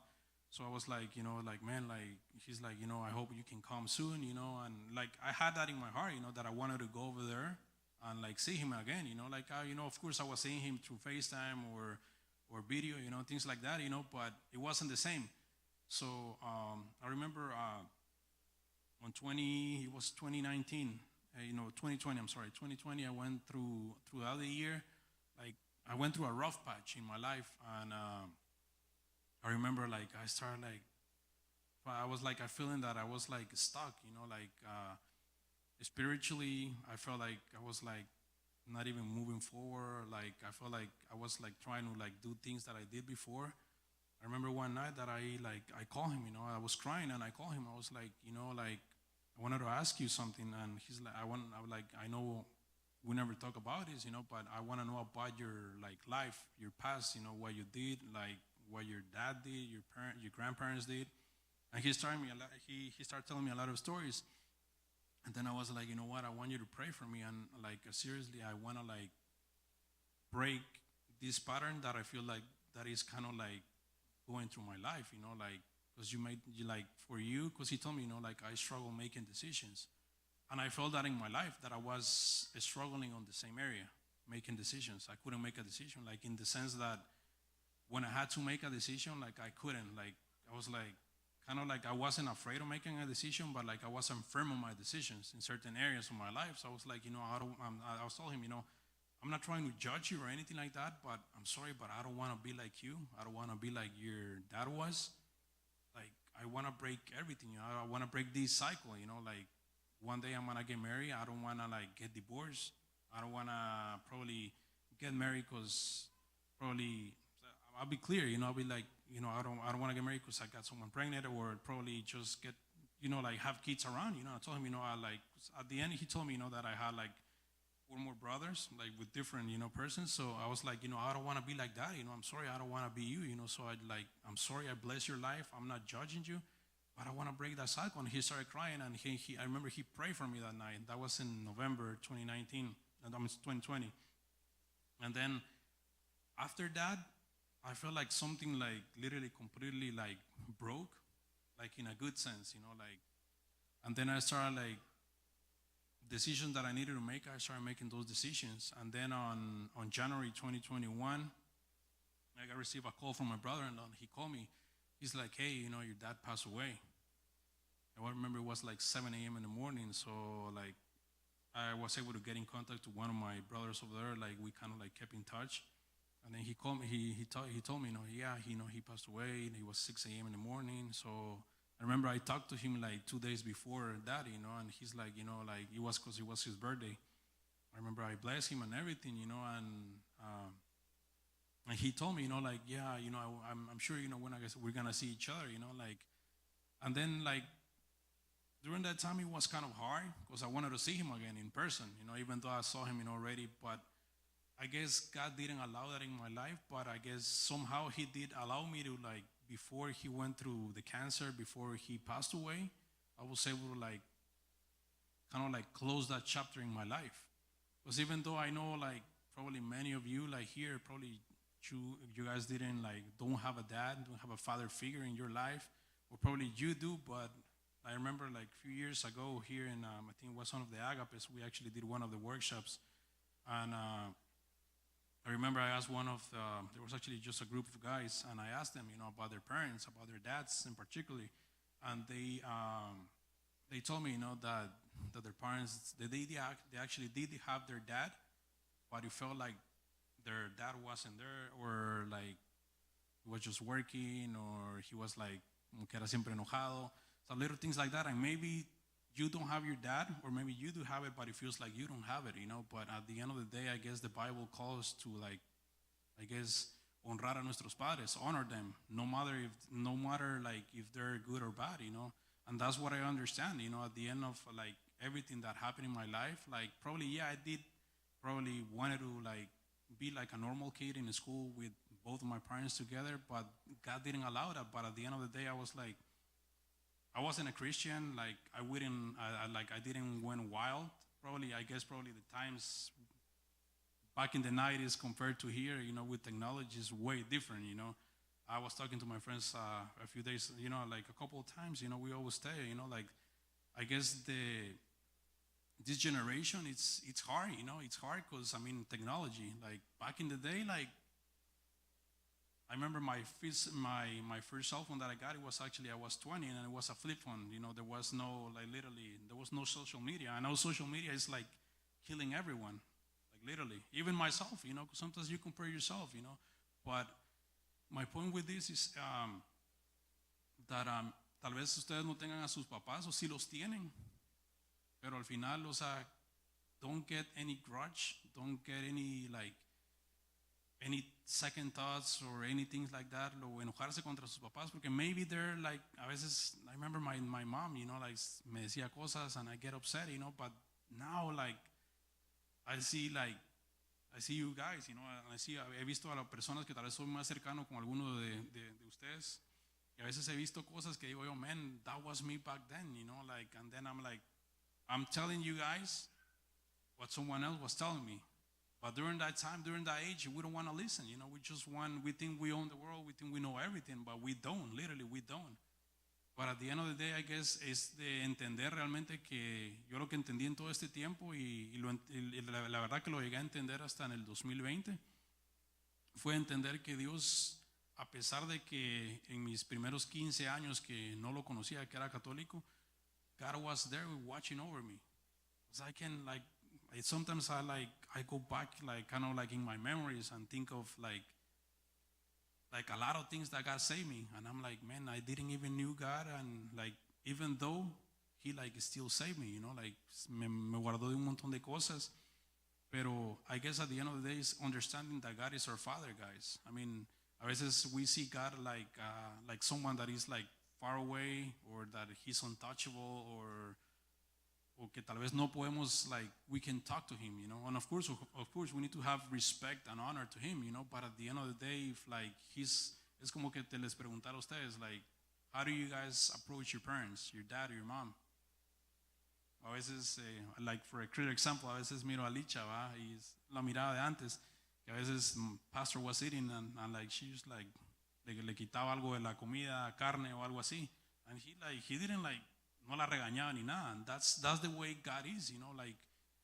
So I was like, like, man, like, he's like, I hope you can come soon, and like I had that in my heart, that I wanted to go over there and like see him again, like of course I was seeing him through FaceTime or video, things like that, but it wasn't the same. So I remember it was 2019, you know, 2020. I'm sorry, 2020. I went throughout the year, like I went through a rough patch in my life, and I remember like I started like I was like I feeling that I was like stuck, you know, like spiritually. I felt like I was like not even moving forward. Like I felt like I was like trying to like do things that I did before. I remember one night that I called him, you know, I was crying and I called him. I was like, you know, like I wanted to ask you something, and he's like, I was like, I know we never talk about this, you know, but I want to know about your like life, your past, you know, what you did, like what your dad did, your grandparents did, and he started me a lot. He started telling me a lot of stories, and then I was like, you know what, I want you to pray for me, and like seriously, I want to like break this pattern that I feel like that is kind of like going through my life, you know, like because you like for you, because he told me, you know, like I struggle making decisions, and I felt that in my life that I was struggling on the same area, making decisions. I couldn't make a decision, like in the sense that when I had to make a decision, like I couldn't, like I was like kind of like I wasn't afraid of making a decision, but like I wasn't firm on my decisions in certain areas of my life. So I was like, you know, I was telling him, you know, I'm not trying to judge you or anything like that, but I'm sorry, but I don't want to be like you. I don't want to be like your dad was. Like I want to break everything. You know, I want to break this cycle. You know, like one day I'm gonna get married. I don't want to like get divorced. I don't want to probably get married because probably I'll be clear. You know, I'll be like, you know, I don't want to get married because I got someone pregnant, or probably just get, you know, like have kids around. You know, I told him, you know, I like at the end he told me, you know, that I had like four more brothers, like with different, you know, persons. So I was like, you know, I don't want to be like that. You know, I'm sorry, I don't want to be you. You know, so I like, I'm sorry, I bless your life. I'm not judging you, but I want to break that cycle. And he started crying, and I remember he prayed for me that night. That was in November 2019, and that was 2020. And then after that, I felt like something like literally completely like broke, like in a good sense, you know, like. And then I started like decisions that I needed to make. I started making those decisions, and then on January 2021, I received a call from my brother-in-law. He called me. He's like, "Hey, you know, your dad passed away." And I remember it was like 7 a.m. in the morning, so like I was able to get in contact with one of my brothers over there. Like we kind of like kept in touch. And then he called me. He told me, you know, yeah, he passed away. And it was 6 a.m. in the morning. So I remember I talked to him like 2 days before that, you know, and he's like, you know, like it was because it was his birthday. I remember I blessed him and everything, you know, and he told me, you know, like, yeah, you know, I'm sure, you know, when I guess we're gonna see each other, you know, like, and then like during that time it was kind of hard because I wanted to see him again in person, you know, even though I saw him, you know, already, but I guess God didn't allow that in my life, but I guess somehow He did allow me to like before he went through the cancer, before he passed away, I was able to like kind of like close that chapter in my life. Because even though I know like probably many of you like here probably you guys didn't like don't have a dad, don't have a father figure in your life, or probably you do, but I remember like a few years ago here in I think it was one of the Agapes, we actually did one of the workshops, and I remember I asked one of there was actually just a group of guys, and I asked them, you know, about their parents, about their dads in particular, and they told me, you know, that their parents they actually did have their dad, but it felt like their dad wasn't there, or like he was just working, or he was like que era siempre enojado, so little things like that, and maybe you don't have your dad, or maybe you do have it, but it feels like you don't have it, you know. But at the end of the day, I guess the Bible calls to like, I guess, honrar a nuestros padres, honor them, no matter like if they're good or bad, you know. And that's what I understand, you know. At the end of like everything that happened in my life, like probably yeah, I did probably wanted to like be like a normal kid in school with both of my parents together, but God didn't allow that. But at the end of the day, I was like, I wasn't a Christian. Like I wouldn't, I didn't went wild. Probably, I guess, probably the times back in the 90s compared to here, you know, with technology is way different. You know, I was talking to my friends a few days, you know, like a couple of times. You know, we always stay. You know, like I guess this generation, it's hard. You know, it's hard because I mean technology. Like back in the day, like I remember my first cell phone that I got. It was actually I was 20 and it was a flip phone. You know, there was no like literally there was no social media. I know social media is like killing everyone, like literally, even myself. You know, 'cause sometimes you compare yourself. You know, but my point with this is that tal vez ustedes no tengan a sus papás o si los tienen, pero al final, o sea, don't get any grudge, don't get any like any second thoughts or anything like that, o enojarse contra sus papás, porque maybe they're like, a veces, I remember my mom, you know, like, me decía cosas and I get upset, you know, but now, like, I see you guys, you know, he visto a las personas que tal vez soy más cercano con alguno de ustedes, y a veces he visto cosas que digo yo, man, that was me back then, you know, like, and then I'm like, I'm telling you guys what someone else was telling me. But during that time, during that age, we don't want to listen. You know, we think we own the world, we think we know everything, but we don't, literally, we don't. But at the end of the day, I guess, es de entender realmente que yo lo que entendí en todo este tiempo y la verdad que lo llegué a entender hasta en el 2020, fue entender que Dios, a pesar de que en mis primeros 15 años que no lo conocía, que era católico, God was there watching over me. Because I can, like, sometimes I go back like kind of like in my memories and think of like a lot of things that God saved me, and I'm like, man, I didn't even knew God, and like even though He like still saved me, you know, like me guardó de un montón de cosas. Pero I guess at the end of the day is understanding that God is our Father, guys. I mean, a veces we see God like someone that is like far away, or that He's untouchable, or que tal vez no podemos, like, we can talk to him, you know, and of course we need to have respect and honor to him, you know, but at the end of the day, if like es como que te les preguntar a ustedes, like, how do you guys approach your parents, your dad or your mom? A veces, like for a clear example, a veces miro a Licha, ¿va? Y es la mirada de antes, que a veces pastor was eating and like she was like, le quitaba algo de la comida, carne o algo así, and he didn't like, no la regañaba ni nada. And that's the way God is, you know, like,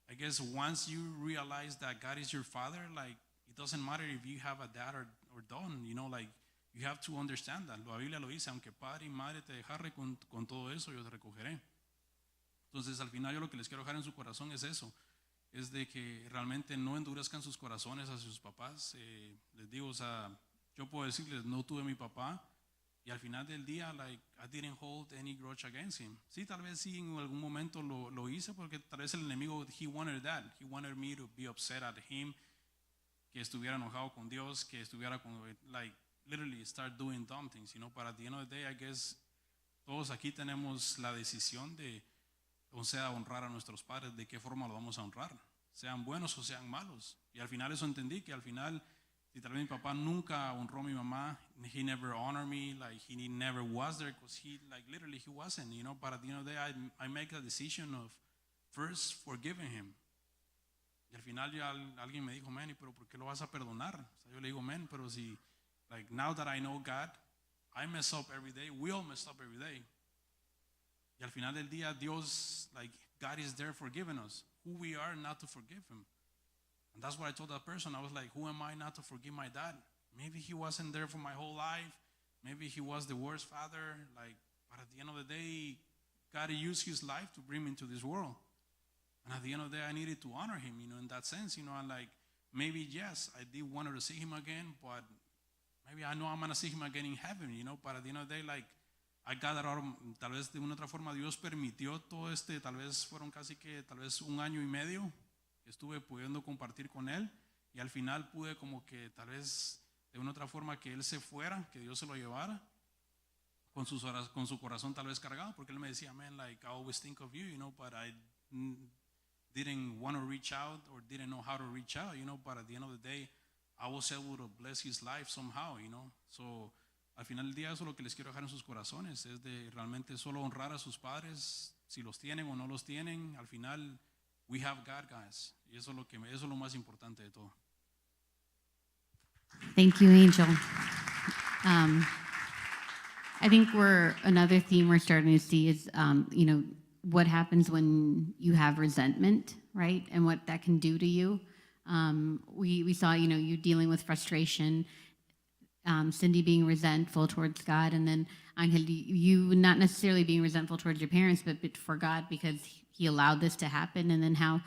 I guess once you realize that God is your Father, like, it doesn't matter if you have a dad or don't, you know, like, you have to understand that. La Biblia lo dice, aunque padre y madre te dejaré, con todo eso yo te recogeré. Entonces, al final yo lo que les quiero dejar en su corazón es eso, es de que realmente no endurezcan sus corazones hacia sus papás. Les digo, o sea, yo puedo decirles, no tuve mi papá, y al final del día, like, I didn't hold any grudge against him. Sí, tal vez sí en algún momento lo hice, porque tal vez el enemigo, he wanted that. He wanted me to be upset at him, que estuviera enojado con Dios, que estuviera con, like, literally start doing dumb things, you know. But at the end of the day, I guess, todos aquí tenemos la decisión de, o sea, honrar a nuestros padres, de qué forma lo vamos a honrar, sean buenos o sean malos. Y al final eso entendí, que al final, si tal vez mi papá nunca honró a mi mamá, he never honored me, like he never was there, because he, like, literally he wasn't, you know. But at the end of the day, I make a decision of first forgiving him. Y al final ya alguien me dijo, man, pero ¿por qué lo vas a perdonar? O sea, yo le digo, man, pero si, like, now that I know God, I mess up every day, we all mess up every day. Y al final del día, Dios, like, God is there forgiving us. Who we are not to forgive him. And that's what I told that person. I was like, who am I not to forgive my dad? Maybe he wasn't there for my whole life. Maybe he was the worst father. Like, but at the end of the day, God used his life to bring me into this world. And at the end of the day, I needed to honor him, you know, in that sense, you know. And like, maybe, yes, I did want to see him again, but maybe I know I'm going to see him again in heaven, you know. But at the end of the day, like, I got that out of, tal vez de una otra forma, Dios permitió todo tal vez fueron casi que, tal vez 1 año y medio, estuve pudiendo compartir con él, y al final pude como que tal vez de una otra forma que él se fuera, que Dios se lo llevara, con su corazón tal vez cargado, porque él me decía, man, like, I always think of you, you know, but I didn't want to reach out or didn't know how to reach out, you know. But at the end of the day, I was able to bless his life somehow, you know. So al final del día, eso es lo que les quiero dejar en sus corazones, es de realmente solo honrar a sus padres, si los tienen o no los tienen. Al final, we have God, guys, y eso es lo más importante de todo. Thank you, Angel. I think another theme we're starting to see is, you know, what happens when you have resentment, right? And what that can do to you. We saw, you know, you dealing with frustration. Cindy being resentful towards God, and then Angel, you not necessarily being resentful towards your parents, but for God because He allowed this to happen, and then how,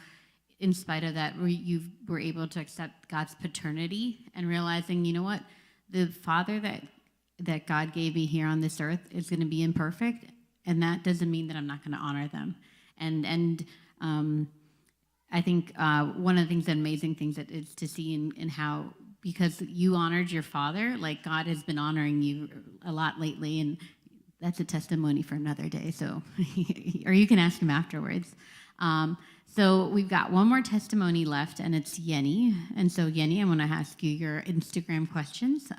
in spite of that, you were able to accept God's paternity and realizing, you know what, the father that God gave me here on this earth is going to be imperfect, and that doesn't mean that I'm not going to honor them. And I think one of the things, the amazing things that is to see in how, because you honored your father, like God has been honoring you a lot lately, and that's a testimony for another day. So, or you can ask him afterwards. So we've got one more testimony left, and it's Yenny. And so Yenny, I want to ask you your Instagram questions.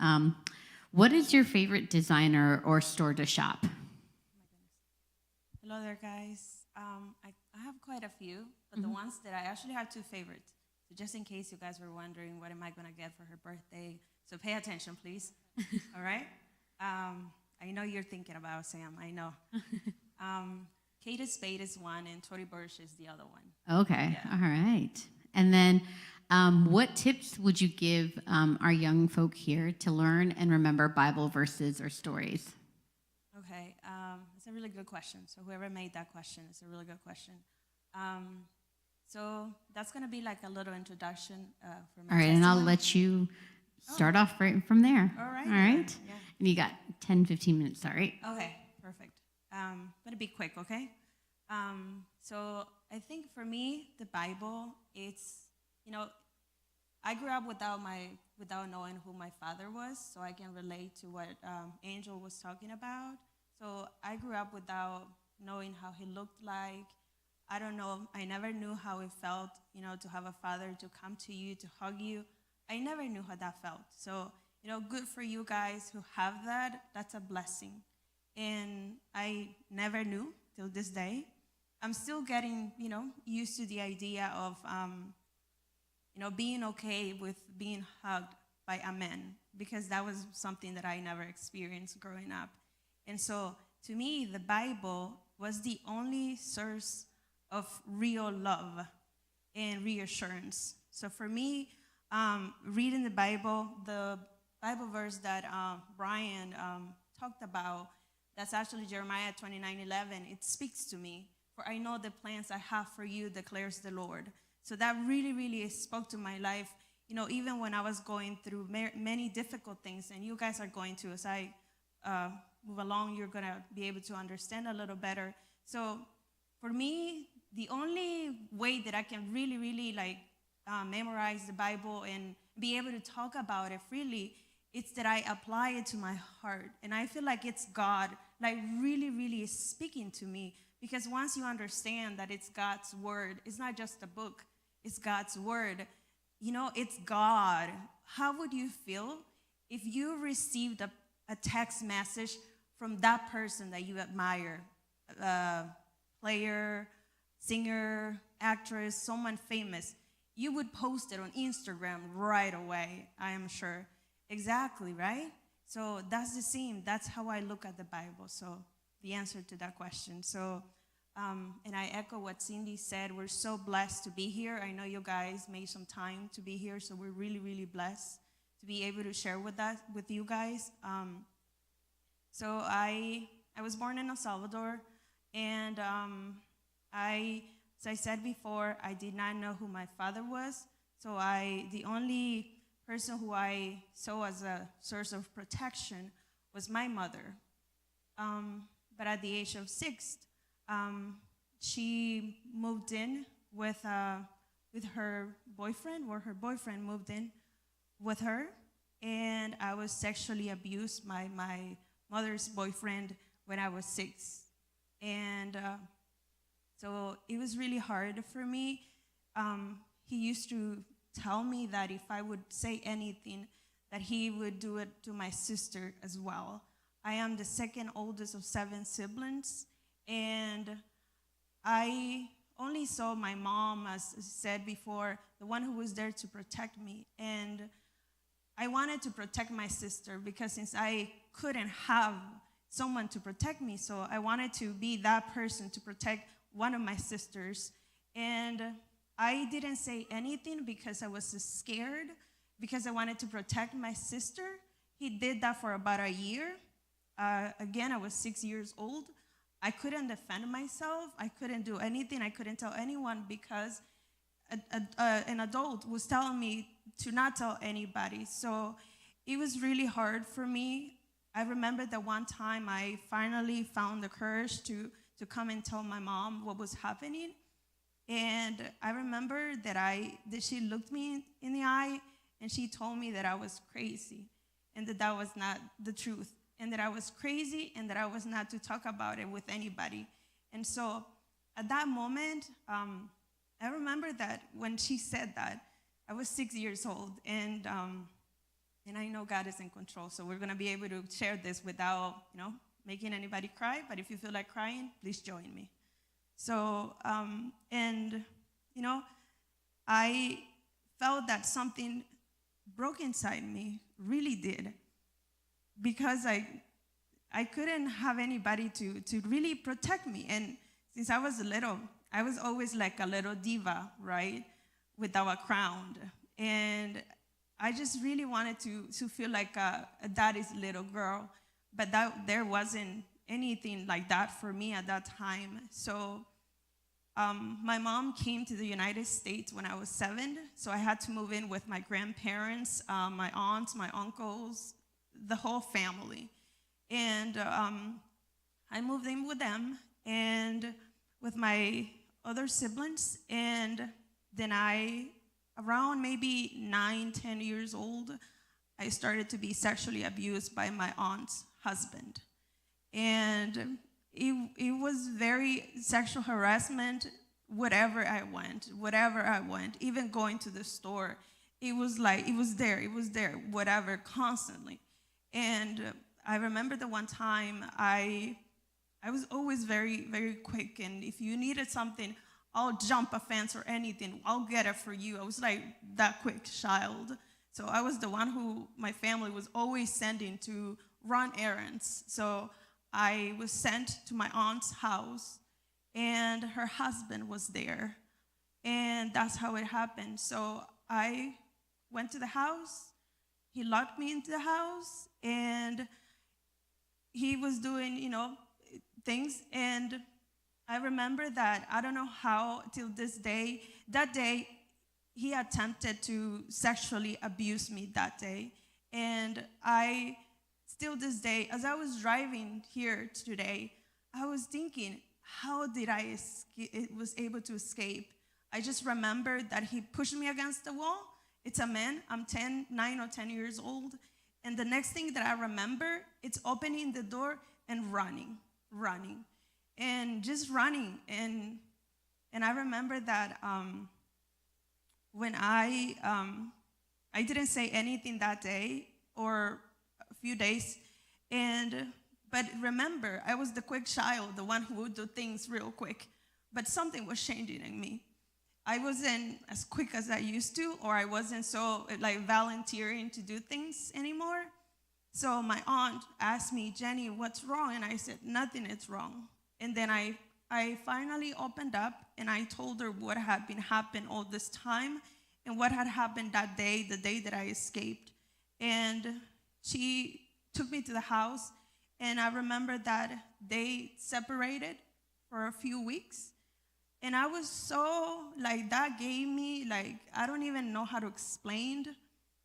What is your favorite designer or store to shop? Hello there, guys. I have quite a few, but the ones that I actually have two favorites. So just in case you guys were wondering what am I going to get for her birthday, so pay attention, please. All right? I know you're thinking about Sam. I know. Kate Spade is one, and Tory Burch is the other one. Okay, Yeah. all right. And then what tips would you give our young folk here to learn and remember Bible verses or stories? Okay, it's a really good question. So whoever made that question, it's a really good question. So that's going to be like a little introduction for my All right, and I'll testimony. let you start off right from there. All right. All right? Yeah. And you got 10, 15 minutes, sorry. Okay, perfect. I'm gonna be quick, okay? So I think for me, the Bible, it's, I grew up without knowing who my father was, so I can relate to what Angel was talking about. So I grew up without knowing how he looked like. I don't know, I never knew how it felt, to have a father to come to you, to hug you. I never knew how that felt. So, good for you guys who have that. That's a blessing. And I never knew till this day. I'm still getting, used to the idea of, being okay with being hugged by a man, because that was something that I never experienced growing up. And so, to me, the Bible was the only source of real love and reassurance. So for me, reading the Bible verse that Brian talked about, that's actually Jeremiah 29:11. It speaks to me. For I know the plans I have for you, declares the Lord. So that really, really spoke to my life. Even when I was going through many difficult things, and you guys are going to, as I move along, you're gonna be able to understand a little better. So for me, the only way that I can really, really memorize the Bible and be able to talk about it freely, it's that I apply it to my heart. And I feel like it's God, really, really speaking to me. Because once you understand that it's God's word, it's not just a book, it's God's word. It's God. How would you feel if you received a text message from that person that you admire? Player, singer, actress, someone famous. You would post it on Instagram right away, I am sure. Exactly, right? So that's the same. That's how I look at the Bible. So the answer to that question. So, and I echo what Cindy said. We're so blessed to be here. I know you guys made some time to be here, so we're really, really blessed to be able to share with you guys. So I was born in El Salvador, and as I said before, I did not know who my father was. So the only person who I saw as a source of protection was my mother. But at the age of 6, she moved in with her boyfriend, or her boyfriend moved in with her, and I was sexually abused by my mother's boyfriend when I was 6. And so it was really hard for me. He used to tell me that if I would say anything, that he would do it to my sister as well. I am the second oldest of 7 siblings, and I only saw my mom, as I said before, the one who was there to protect me. And I wanted to protect my sister, because since I couldn't have someone to protect me, so I wanted to be that person to protect one of my sisters. And I didn't say anything because I was scared, because I wanted to protect my sister. He did that for about a year. Again, I was 6 years old. I couldn't defend myself. I couldn't do anything. I couldn't tell anyone because an adult was telling me to not tell anybody. So it was really hard for me. I remember that one time I finally found the courage to come and tell my mom what was happening. And I remember that she looked me in the eye and she told me that I was crazy and that was not the truth, and that I was crazy and that I was not to talk about it with anybody. And so at that moment, I remember that when she said that, I was 6 years old, and I know God is in control, so we're gonna be able to share this without, making anybody cry. But if you feel like crying, please join me. So, I felt that something broke inside me, really did, because I couldn't have anybody to really protect me. And since I was little, I was always like a little diva, right, without a crown. And I just really wanted to feel like a daddy's little girl, but there wasn't anything like that for me at that time. So my mom came to the United States when I was 7, so I had to move in with my grandparents, my aunts, my uncles, the whole family. And I moved in with them and with my other siblings. And then around maybe 9, 10 years old, I started to be sexually abused by my aunt's husband. And it was very sexual harassment wherever I went, even going to the store. It was there, whatever, constantly. And I remember the one time I was always very, very quick, and if you needed something, I'll jump a fence or anything, I'll get it for you. I was like that quick child. So I was the one who my family was always sending to run errands. So I was sent to my aunt's house, and her husband was there. And that's how it happened. So I went to the house, he locked me into the house, and he was doing, things. And I remember that, I don't know how, till this day, that day, he attempted to sexually abuse me that day. And still this day, as I was driving here today, I was thinking, how did I was able to escape? I just remembered that he pushed me against the wall. It's a man, I'm 9 or 10 years old. And the next thing that I remember, it's opening the door and running, and just running. And I remember that when I didn't say anything that day or a few days, but remember, I was the quick child, the one who would do things real quick, but something was changing in me. I wasn't as quick as I used to, or I wasn't so volunteering to do things anymore. So my aunt asked me, Jenny, what's wrong? And I said, nothing is wrong. And then I finally opened up and I told her what had been happening all this time and what had happened that day, the day that I escaped. And she took me to the house, and I remember that they separated for a few weeks. And I was so, that gave me, I don't even know how to explain,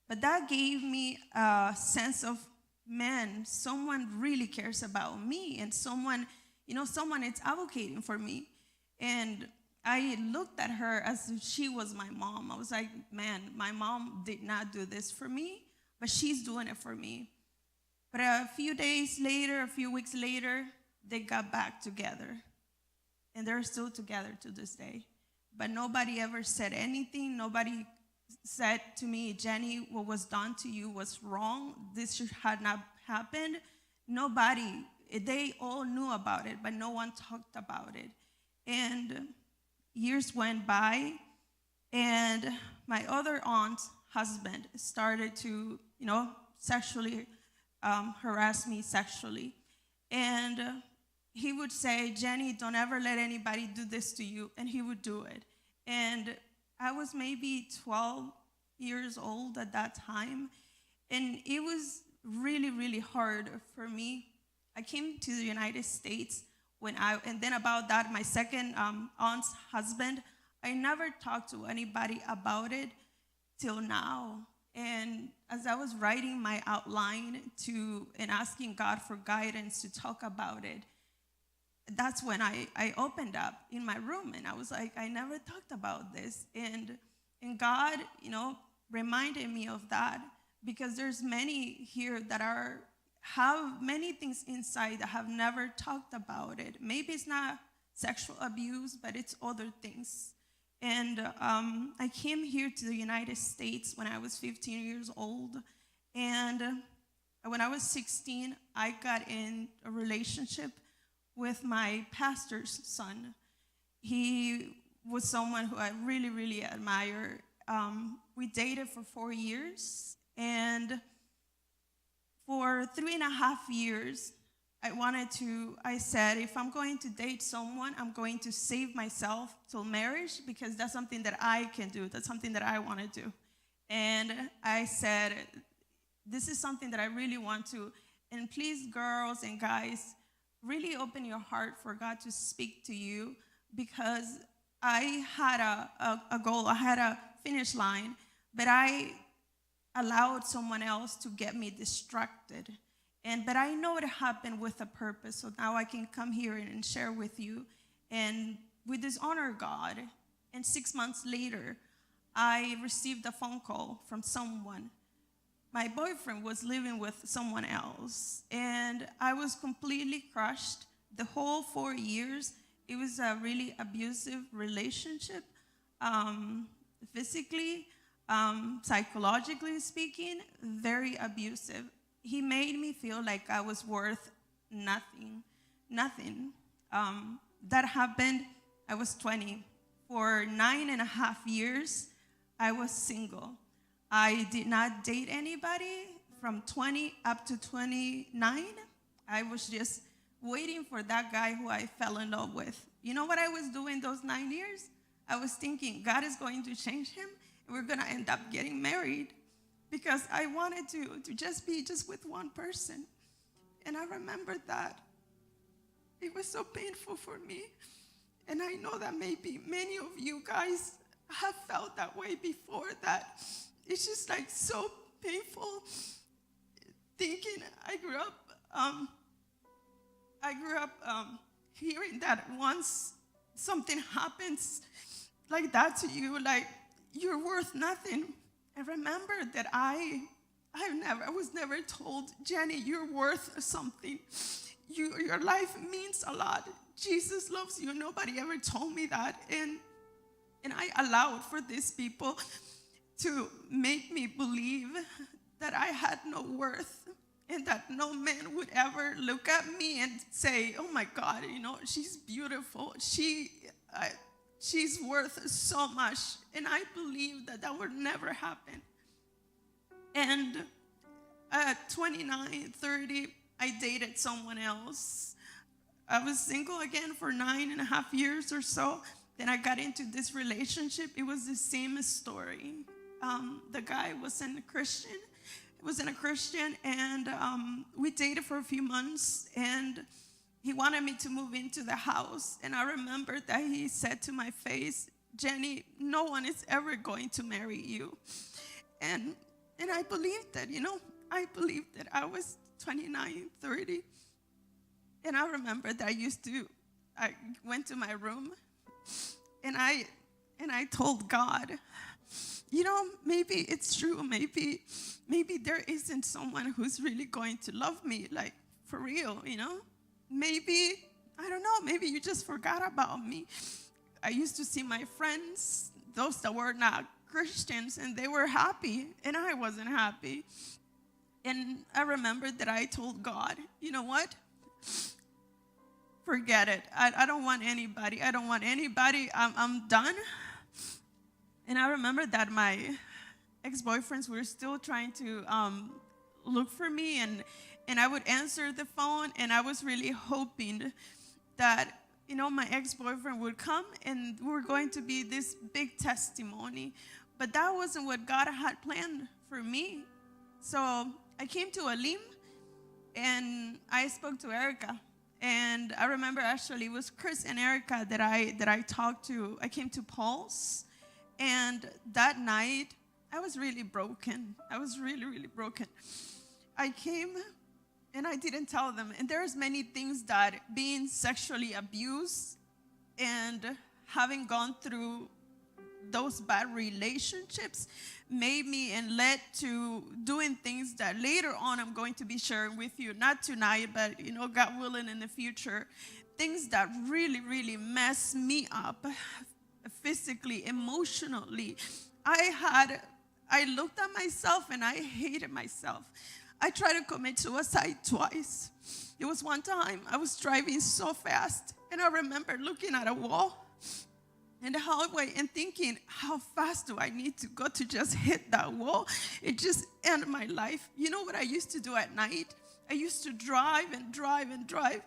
but that gave me a sense of, man, someone really cares about me, and someone is advocating for me. And I looked at her as if she was my mom. I was like, man, my mom did not do this for me, but she's doing it for me. But a few weeks later, they got back together. And they're still together to this day. But nobody ever said anything. Nobody said to me, Jenny, what was done to you was wrong. This had not happened. Nobody, they all knew about it, but no one talked about it. And years went by, and my other aunt's husband started to, sexually harass me sexually. And he would say, Jenny, don't ever let anybody do this to you. And he would do it. And I was maybe 12 years old at that time. And it was really, really hard for me. I came to the United States and then about that, my second aunt's husband, I never talked to anybody about it till now. And as I was writing my outline and asking God for guidance to talk about it, that's when I opened up in my room and I was like, I never talked about this. And God, reminded me of that, because there's many here that have many things inside that have never talked about it. Maybe it's not sexual abuse, but it's other things. And I came here to the United States when I was 15 years old. And when I was 16, I got in a relationship with my pastor's son. He was someone who I really, really admire. We dated for 4 years. And for 3.5 years, I said, if I'm going to date someone, I'm going to save myself till marriage, because that's something that I can do. That's something that I want to do. And I said, this is something that I really want to. And please, girls and guys, really open your heart for God to speak to you, because I had a goal. I had a finish line, but I allowed someone else to get me distracted. But I know it happened with a purpose, so now I can come here and share with you. And we dishonor God. And 6 months later, I received a phone call from someone. My boyfriend was living with someone else, and I was completely crushed. The whole 4 years, it was a really abusive relationship, physically, psychologically speaking, very abusive. He made me feel like I was worth nothing. That happened, I was 20. For 9.5 years, I was single. I did not date anybody from 20 up to 29. I was just waiting for that guy who I fell in love with. You know what I was doing those 9 years? I was thinking, God is going to change him, and we're going to end up getting married, because I wanted to just be with one person. And I remember that. It was so painful for me. And I know that maybe many of you guys have felt that way before, that it's just like so painful thinking. I grew up hearing that once something happens like that to you, like you're worth nothing. I remember that I was never told, Jenny, you're worth something. Your life means a lot. Jesus loves you. Nobody ever told me that. And I allowed for these people to make me believe that I had no worth, and that no man would ever look at me and say, oh my God, she's beautiful. She's worth so much. And I believed that would never happen. And at 29, 30, I dated someone else. I was single again for 9.5 years or so. Then I got into this relationship. It was the same story. The guy wasn't a Christian. And we dated for a few months, and he wanted me to move into the house. And I remember that he said to my face, Jenny, no one is ever going to marry you. And I believed that, I believed that. I was 29, 30. And I remember that I went to my room, and I told God, maybe it's true. Maybe there isn't someone who's really going to love me, like for real, Maybe, I don't know, maybe you just forgot about me. I used to see my friends, those that were not Christians, and they were happy, and I wasn't happy. And I remember that I told God, you know what? Forget it. I don't want anybody. I'm done. And I remember that my ex-boyfriends were still trying to look for me, and I would answer the phone, and I was really hoping that, my ex-boyfriend would come, and we were going to be this big testimony. But that wasn't what God had planned for me. So I came to Alim, and I spoke to Erica. And I remember actually it was Chris and Erica that I talked to. I came to Paul's, and that night I was really broken. I was really, really broken. I came and I didn't tell them. And there's many things that being sexually abused and having gone through those bad relationships made me and led to doing things that later on I'm going to be sharing with you, not tonight, but God willing in the future, things that really, really messed me up physically, emotionally. I looked at myself and I hated myself. I tried to commit suicide twice. It was one time I was driving so fast, and I remember looking at a wall in the hallway and thinking, how fast do I need to go to just hit that wall? It just ended my life. You know what I used to do at night? I used to drive and drive and drive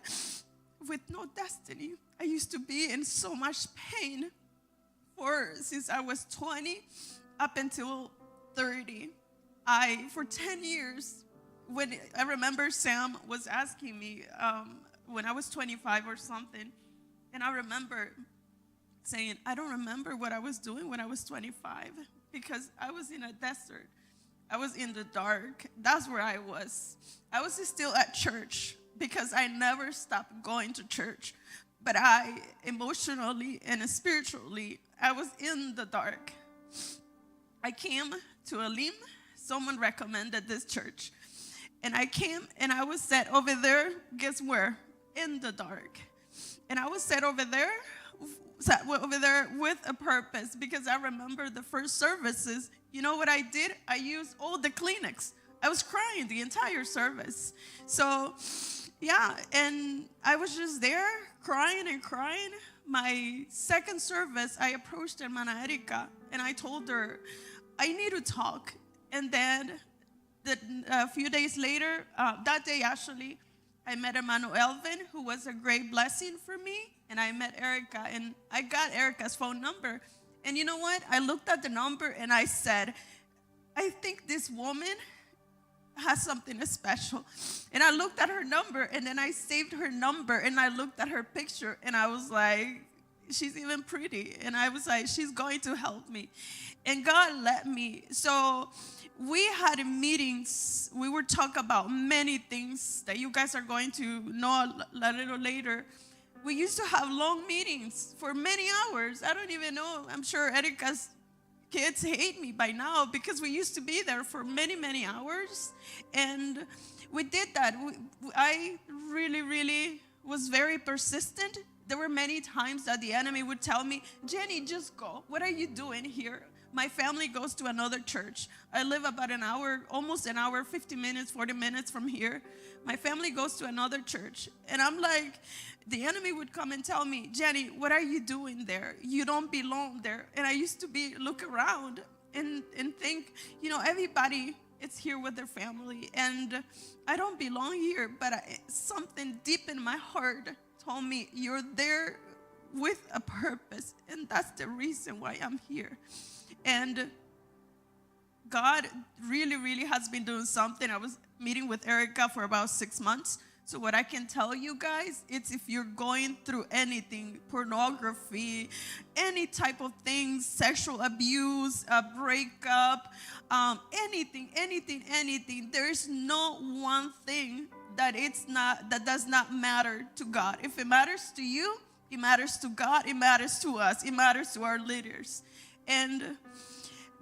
with no destiny. I used to be in so much pain since I was 20 up until 30. For 10 years, when I remember Sam was asking me when I was 25 or something, and I remember saying, I don't remember what I was doing when I was 25 because I was in a desert. I was in the dark. That's where I was. I was still at church because I never stopped going to church. But I, emotionally and spiritually, I was in the dark. I came to Alim. Someone recommended this church. And I came and I was set over there, guess where? In the dark. And I was set over there with a purpose, because I remember the first services. You know what I did? I used all the Kleenex. I was crying the entire service. So, yeah, and I was just there crying and crying. My second service, I approached Hermana Erika, and I told her, I need to talk. And then a few days later, that day actually, I met Hermano Elvin, who was a great blessing for me. And I met Erica, and I got Erica's phone number. And you know what? I looked at the number, and I said, I think this woman has something special. And I looked at her number, and then I saved her number, and I looked at her picture, and I was like, she's even pretty. And I was like, she's going to help me. And God let me. So we had meetings. We would talk about many things that you guys are going to know a little later. We used to have long meetings for many hours. I don't even know. I'm sure Erica's kids hate me by now because we used to be there for many, many hours. And we did that. I really, really was very persistent. There were many times that the enemy would tell me, Jenny, just go. What are you doing here? My family goes to another church. I live about an hour, almost an hour, 50 minutes, 40 minutes from here. My family goes to another church. And I'm like, the enemy would come and tell me, Jenny, what are you doing there? You don't belong there. And I used to look around and think, everybody is here with their family. And I don't belong here. But something deep in my heart told me, you're there with a purpose. And that's the reason why I'm here. And God really, really has been doing something. I was meeting with Erica for about 6 months. So what I can tell you guys, it's if you're going through anything, pornography, any type of things, sexual abuse, a breakup, anything, there is no one thing that does not matter to God. If it matters to you, it matters to God, it matters to us, it matters to our leaders. And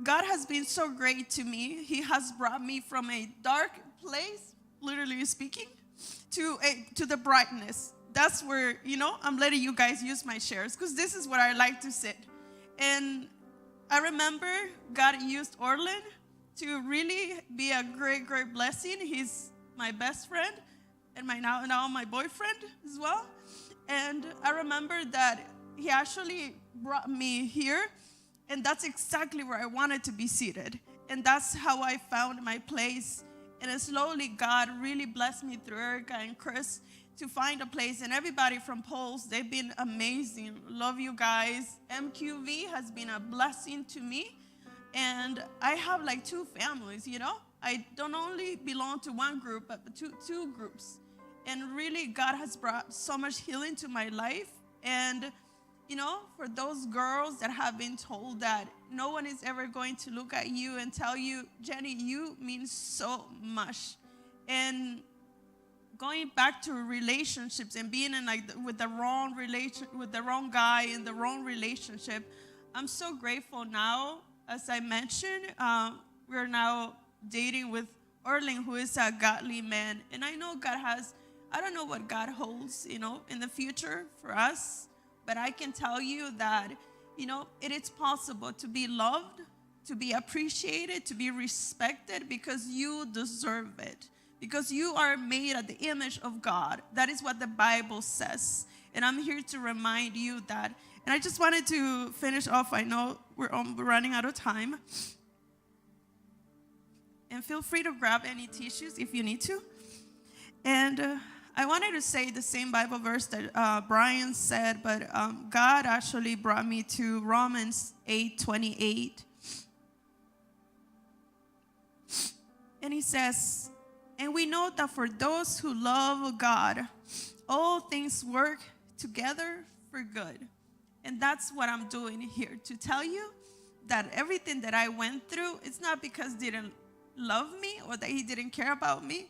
God has been so great to me. He has brought me from a dark place, literally speaking, to the brightness. That's where, I'm letting you guys use my shares because this is where I like to sit. And I remember God used Orlin to really be a great, great blessing. He's my best friend and now my boyfriend as well. And I remember that he actually brought me here, and that's exactly where I wanted to be seated. And that's how I found my place. And slowly, God really blessed me through Erica and Chris to find a place. And everybody from Pulse, they've been amazing. Love you guys. MQV has been a blessing to me. And I have like two families, I don't only belong to one group, but two groups. And really, God has brought so much healing to my life. And, you know, for those girls that have been told that no one is ever going to look at you and tell you, Jenny, you mean so much. And going back to relationships and being in with the wrong guy in the wrong relationship, I'm so grateful now. As I mentioned, we're now dating with Erling, who is a godly man, and I know I don't know what God holds, you know, in the future for us, but I can tell you that, you know, it is possible to be loved, to be appreciated, to be respected, because you deserve it. Because you are made at the image of God. That is what the Bible says. And I'm here to remind you that. And I just wanted to finish off. I know we're running out of time. And feel free to grab any tissues if you need to. And I wanted to say the same Bible verse that Brian said, but God actually brought me to Romans 8:28. And he says, and we know that for those who love God, all things work together for good. And that's what I'm doing here, to tell you that everything that I went through, it's not because he didn't love me or that he didn't care about me,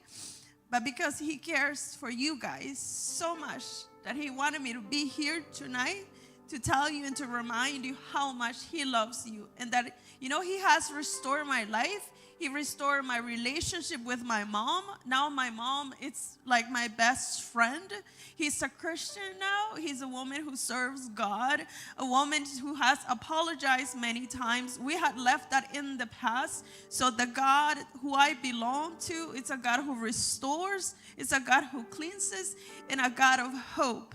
but because he cares for you guys so much that he wanted me to be here tonight to tell you and to remind you how much he loves you. And that, you know, he has restored my life. He restored my relationship with my mom. Now my mom, it's like my best friend. He's a Christian now. He's a woman who serves God, a woman who has apologized many times. We had left that in the past. So the God who I belong to, it's a God who restores, it's a God who cleanses, and a God of hope.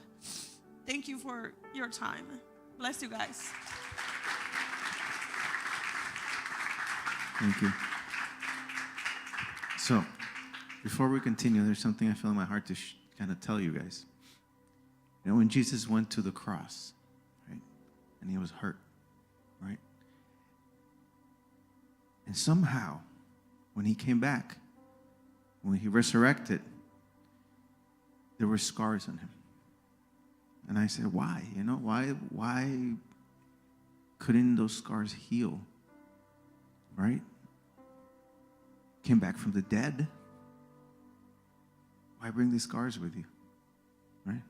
Thank you for your time. Bless you guys. Thank you. So, before we continue, there's something I feel in my heart to kind of tell you guys. You know, when Jesus went to the cross, right, and he was hurt, right? And somehow, when he came back, when he resurrected, there were scars on him. And I said, why? You know, why couldn't those scars heal? Right? Came back from the dead. Why bring these scars with you? Right?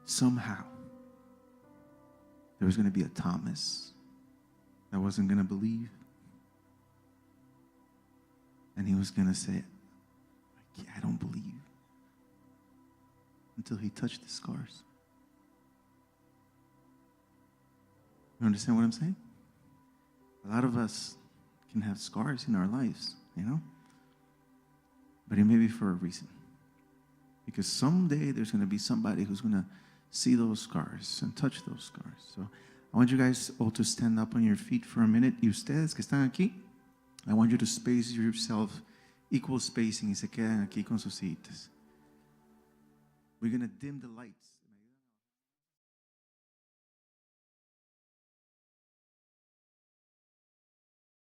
Somehow, there was going to be a Thomas that wasn't going to believe. And he was going to say, I don't believe. Until he touched the scars. You understand what I'm saying? A lot of us can have scars in our lives, you know? But it may be for a reason. Because someday there's going to be somebody who's going to see those scars and touch those scars. So I want you guys all to stand up on your feet for a minute. Y ustedes que están aquí, I want you to space yourself, equal spacing, y se quedan aquí con sus sillitas. We're going to dim the lights.